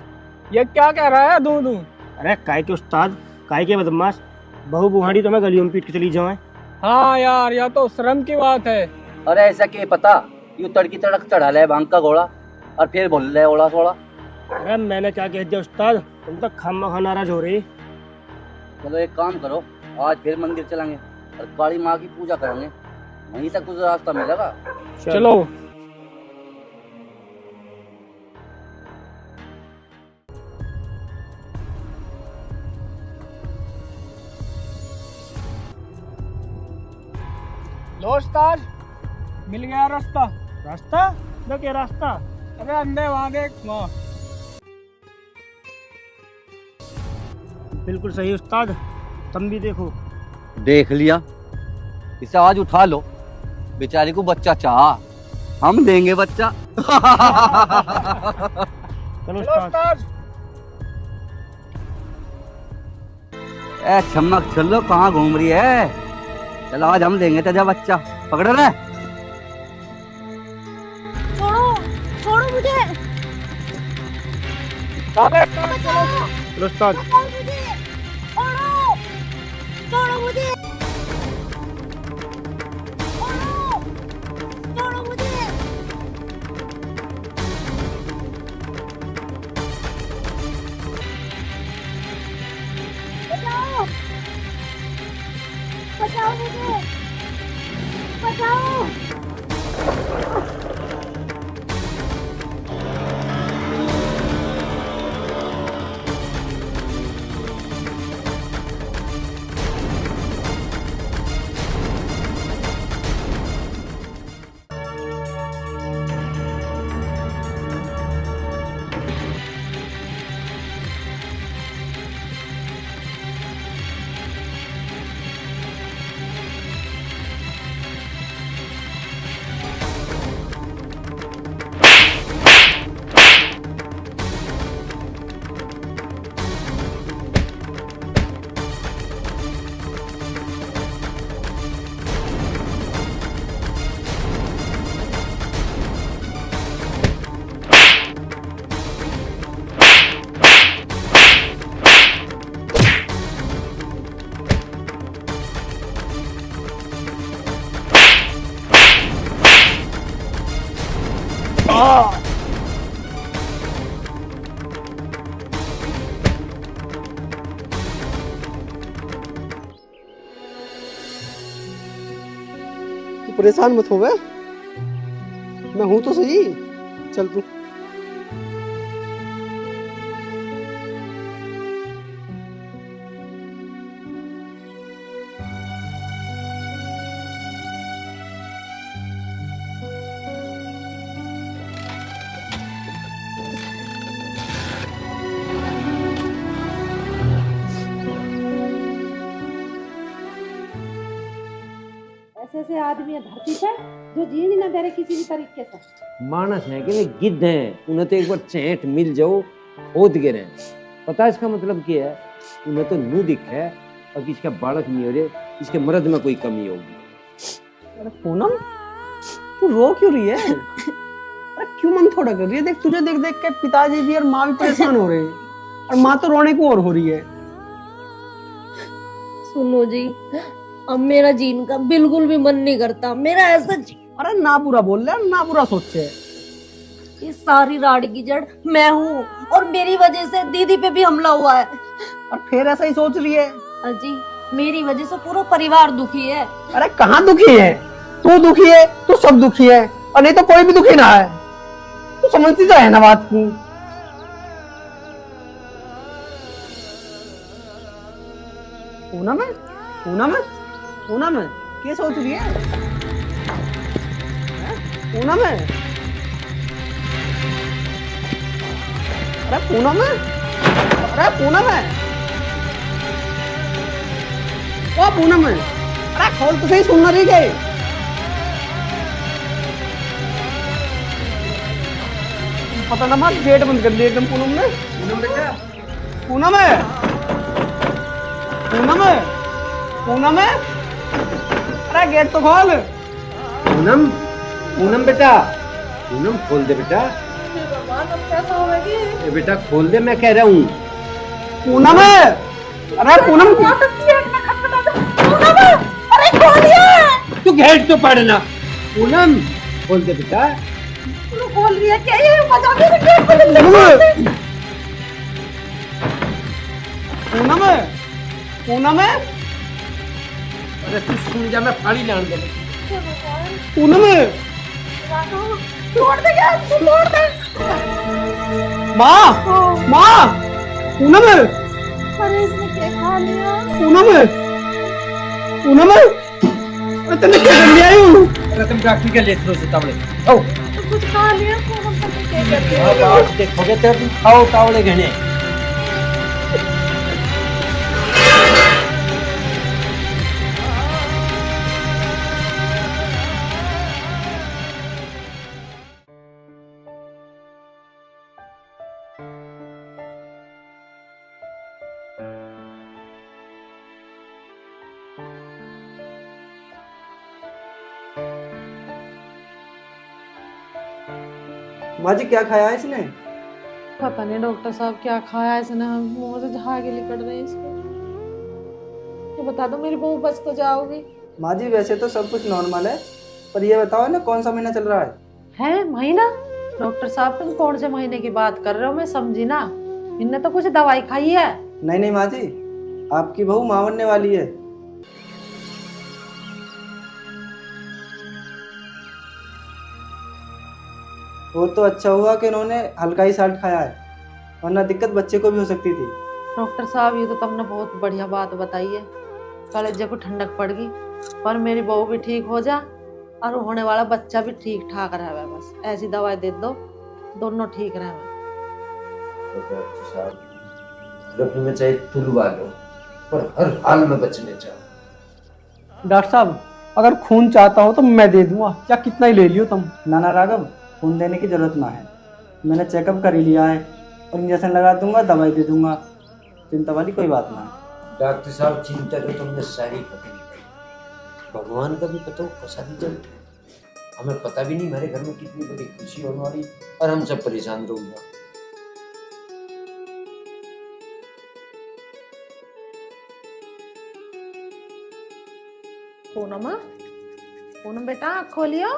ये क्या कह रहा है दूं दूं? अरे काय के उस्ताद, काय के बदमाश, बहू बुहाड़ी तो मैं गलियों में पीट के चली जाऊं। हाँ यार, यह तो शर्म की बात है। अरे ऐसा क्या पता, यूं तड़की तड़क चढ़ा ले भांग का घोड़ा और फिर बोल रहे ओला सोड़ा। अरे मैंने क्या कह दिया उस्ताद, तुम तो खामखा नाराज हो रही। चलो एक काम करो, आज फिर मंदिर चलेंगे और काली माँ की पूजा करेंगे, वहीं तक कुछ रास्ता मिलेगा। चलो। लो उस्ताद, मिल गया रास्ता। रास्ता? न क्या रास्ता? अबे अंधे वहाँ देख, वहाँ। बिल्कुल सही उस्ताद, तुम भी देखो। देख लिया, इसे आज उठा लो, बेचारी को बच्चा चाह, हम देंगे बच्चा। चलो उस्ताद। ए चमक चलो, कहाँ घूम रही है? चलो आज हम देंगे तेजा बच्चा, पकड़ रहे। छोड़ो, छोड़ो मुझे। चलो उस्ताद। छोड़ो, छोड़ो मुझे। छोड़ो मुझे। बचाओ, बचाओ मुझे, बचाओ। परेशान मत हो बे, मैं हूं तो सही। चल तू। ऐसे ऐसे आदमी है धरती पे जो जी नहीं ना दे रहे किसी भी तरीके से। मानस है कि वे गिद्ध हैं, उन्हें तो एक बार चैट मिल जाओ खोद गिरे। पता इसका मतलब क्या है? उन्हें तो नू दिख है और कि इसका बालक नहीं हो रहे, इसके मर्द में कोई कमी होगी। अरे पूनम, तू रो क्यों रही है? अरे क्यों मन थोड़ा कर रही है? देख तुझे देख देख के पिताजी भी और माँ भी परेशान हो रहे हैं, और माँ तो रोने को और हो रही है। सुनो जी, अब मेरा जीने का बिल्कुल भी मन नहीं करता। मेरा ऐसा अरे ना बुरा बोल रहे, ना बुरा सोचे। इस सारी राड़ की जड़ मैं हूँ, और मेरी वजह से दीदी पे भी हमला हुआ है। और फिर ऐसा ही सोच रही है? अजी, मेरी वजह से पूरा परिवार दुखी है। अरे कहाँ दुखी है? तू दुखी है तो सब दुखी है, और नहीं तो कोई भी दुखी ना है। तू समझती तो है ना बात की। पूनम है, पूनम है, पूनम है, क्या सोच रही है? पूनम है, अरे पूनम है, अरे पूनम है, वो पूनम है, अरे खोल तो सही, सुन रही गई। पता ना, गेट बंद कर दिया एकदम पूनम ने। पूनम बेटा, पूनम है, पूनम है, पूनम है, अरे गेट तो खोल। पूनम, पूनम बेटा, पूनम खोल दे बेटा। भगवान, अब कैसा होगी? बेटा खोल दे, मैं कह रहा हूँ। पूनम है, अरे पूनम, अरे खोलिए। तू गेट तो पढ़ना। पूनम खोल दे बेटा। तू खोल रही है क्या? ये मजाक है? पूनम है, पूनम है, अरे तू सुन जा, मैं फाड़ी लान दे। पूनम है, तोड़ दे क्या? तोड़ दे। माँ, माँ, पूनम है, अरे इसने क्या खा लिया? पूनम है, पूनम है, अरे तूने क्या कर लिया यूं? अरे तुम डॉक्टर के लिए से तावड़े ओ कुछ खा लिया? पूनम पता क्या करती है? अब आज देखोगे तो तुम खाओ तावड़े घने। माँ जी क्या खाया है इसने? पता नहीं डॉक्टर साहब क्या खाया इसने, हम मुंह से झागे निकल रहे हैं इसको। ये बता दो, मेरी बहू बच तो जाओगी? माँ जी वैसे तो सब कुछ नॉर्मल है, पर ये बताओ ना कौन सा महीना चल रहा है? महीना? डॉक्टर साहब तुम कौन से महीने की बात कर रहे हो? मैं समझी ना, इनने तो कुछ दवाई खाई है। नहीं नहीं माँ जी, आपकी बहू माँ बनने वाली है। वो तो अच्छा हुआ कि इन्होंने हल्का ही साल्ट खाया है, वरना दिक्कत बच्चे को भी हो सकती थी। डॉक्टर साहब ये तो तुमने बहुत बढ़िया बात बताई है, कलेजे को ठंडक पड़ गई। पर मेरी बहू भी ठीक हो जा और होने वाला बच्चा भी ठीक ठाक रहे, बस ऐसी दवाई दे दो दोनों ठीक रहे। रखने में चाहे तुलवा लो, पर हर हाल में बचने चाहो। डॉक्टर साहब अगर खून चाहता हो तो मैं दे दूंगा, या कितना ही ले लियो तुम। नाना राघव, खून देने की जरूरत ना है, मैंने चेकअप कर ही लिया है और इंजेक्शन लगा दूंगा, दवाई दे दूंगा, चिंता वाली कोई बात ना है। डॉक्टर साहब चिंता तो तुमने सारी खत्म कर, भगवान का भी पता हो फंसा दी जल्द। हमें पता भी नहीं हमारे घर में कितनी बड़ी खुशी होने वाली, और हम सब परेशान रहूंगा। पूनम, पूनम बेटा आँख खोलियो।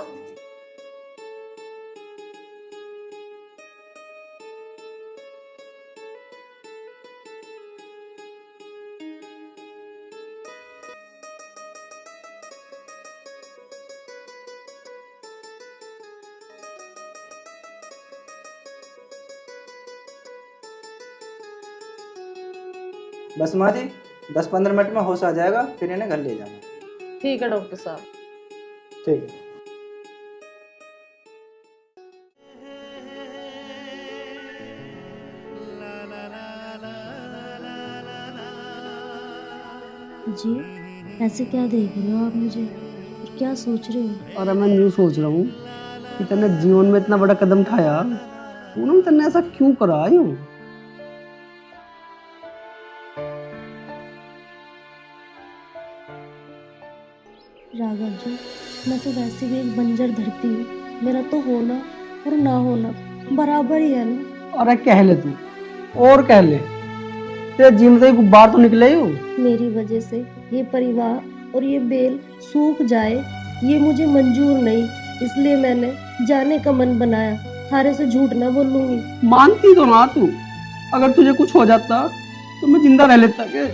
बस माँ जी 10-15 मिनट में होश आ जाएगा, फिर इन्हें घर ले जाना। ठीक है डॉक्टर साहब। ठीक है। जी ऐसे क्या देख रहे हो आप मुझे और क्या सोच रहे हो? और मैं यूँ सोच रहा हूँ कि तूने जीवन में इतना बड़ा कदम उठाया, पूनम तूने ऐसा क्यों करा यूँ? राघव जी, मैं तो वैसे भी एक बंजर धरती हूँ, मेरा तो होना और ना होना बराबर ही है ना। अरे कह ले तू, और कह ले, तेरे जीवन से एक गुब्बार तो निकले यूँ। मेरी वजह से ये परिवार और ये बेल सूख जाए ये मुझे मंजूर नहीं, इसलिए मैंने जाने का मन बनाया। थारे से झूठ ना बोलूंगी। मानती तो ना तू, अगर तुझे कुछ हो जाता तो मैं जिंदा रह लेता के?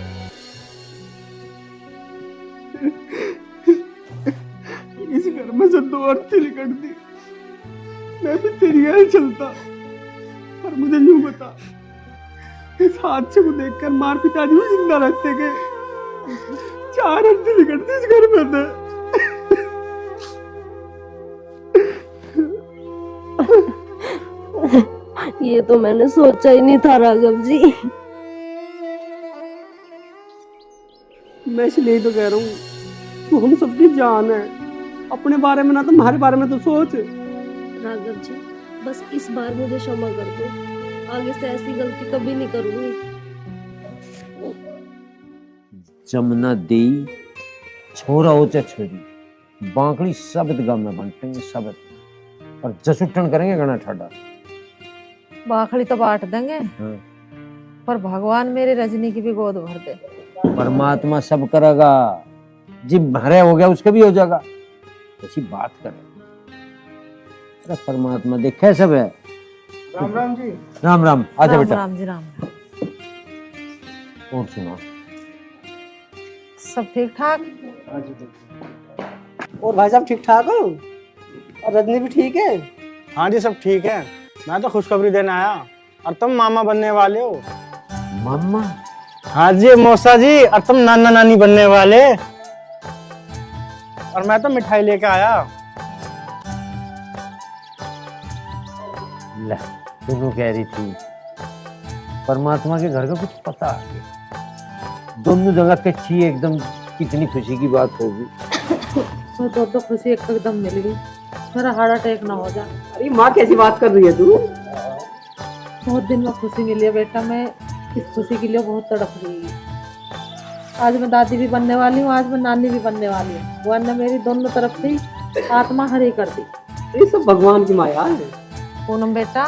इस घर में से 2 अर्थी निकट दी, मैं भी तेरी यहाँ चलता। पर मुझे यूं बता, इस हादसे को देखकर मार पिताजी भी जिंदा रहते के? 4 अर्थी निकट दी इस घर में थे। ये तो मैंने सोचा ही नहीं था राघव जी। मैं इसलिए तो कह रहा हूँ, तू हम सबकी जान है, अपने बारे में ना तो हमारे बारे में तो सोच। राघव जी बस इस बार मुझे क्षमा कर दो, आगे से ऐसी गलती कभी नहीं करूंगी। जमुना देई छोरा हो चाहे छोरी, बांकड़ी सबद गाँव में बांटेंगे सबद, और जसुट्टन करेंगे गणा ठाडा। बाखड़ी तो बांट देंगे, हाँ। पर भगवान मेरे रजनी की भी गोद भर दे। परमात्मा सब करेगा, जिब भरे हो गया उसका भी हो जाएगा, ऐसी बात करे। अरे परमात्मा देखे सब है। राम राम जी। राम राम, आजा बेटा। राम जी राम। और सुना, सब ठीक ठाक? और भाई साहब ठीक ठाक हो? और रजनी भी ठीक है? हाँ जी सब ठीक है। मैं तो खुशखबरी देने आया, और तुम मामा बनने वाले हो। मामा? हाँ जी मौसा जी, और तुम नाना नानी बनने वाले। और मैं तो मिठाई लेके आया। ले, दोनों कह रही थी परमात्मा के घर का कुछ पता है, दोनों जगह कच्ची एकदम, कितनी खुशी की बात होगी। तो खुशी एकदम मिल गई, मेरा हार्ट अटैक ना हो जाए। अरे माँ कैसी बात कर रही है तू? बहुत दिन में खुशी मिली है बेटा, मैं इस खुशी के लिए बहुत तड़प रही हूँ। आज मैं दादी भी बनने वाली हूँ, आज मैं नानी भी बनने वाली हूँ। भगवान ने मेरी दोनों तरफ से आत्मा हरी कर दी। ये सब भगवान की माया है। पूनम बेटा,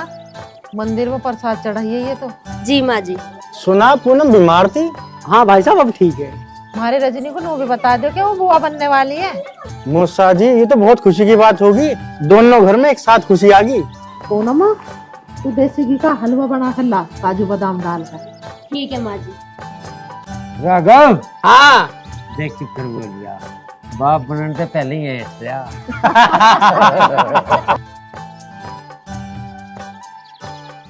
मंदिर में प्रसाद चढ़ाइए ये तो। जी माँ जी। सुना पूनम बीमार थी? हाँ भाई साहब अब ठीक है। हमारे रजनी को भी बता दो कि वो बुआ बनने वाली है। मौसा जी ये तो बहुत खुशी की बात होगी, दोनों घर में एक साथ खुशी आ गई। पूनम तू देसी घी का हलवा बना कर ला, काजू बादाम डालकर। ठीक है माँ जी। राघव, हाँ देख के फिर बोलिया, बाप बनने से पहले ही है।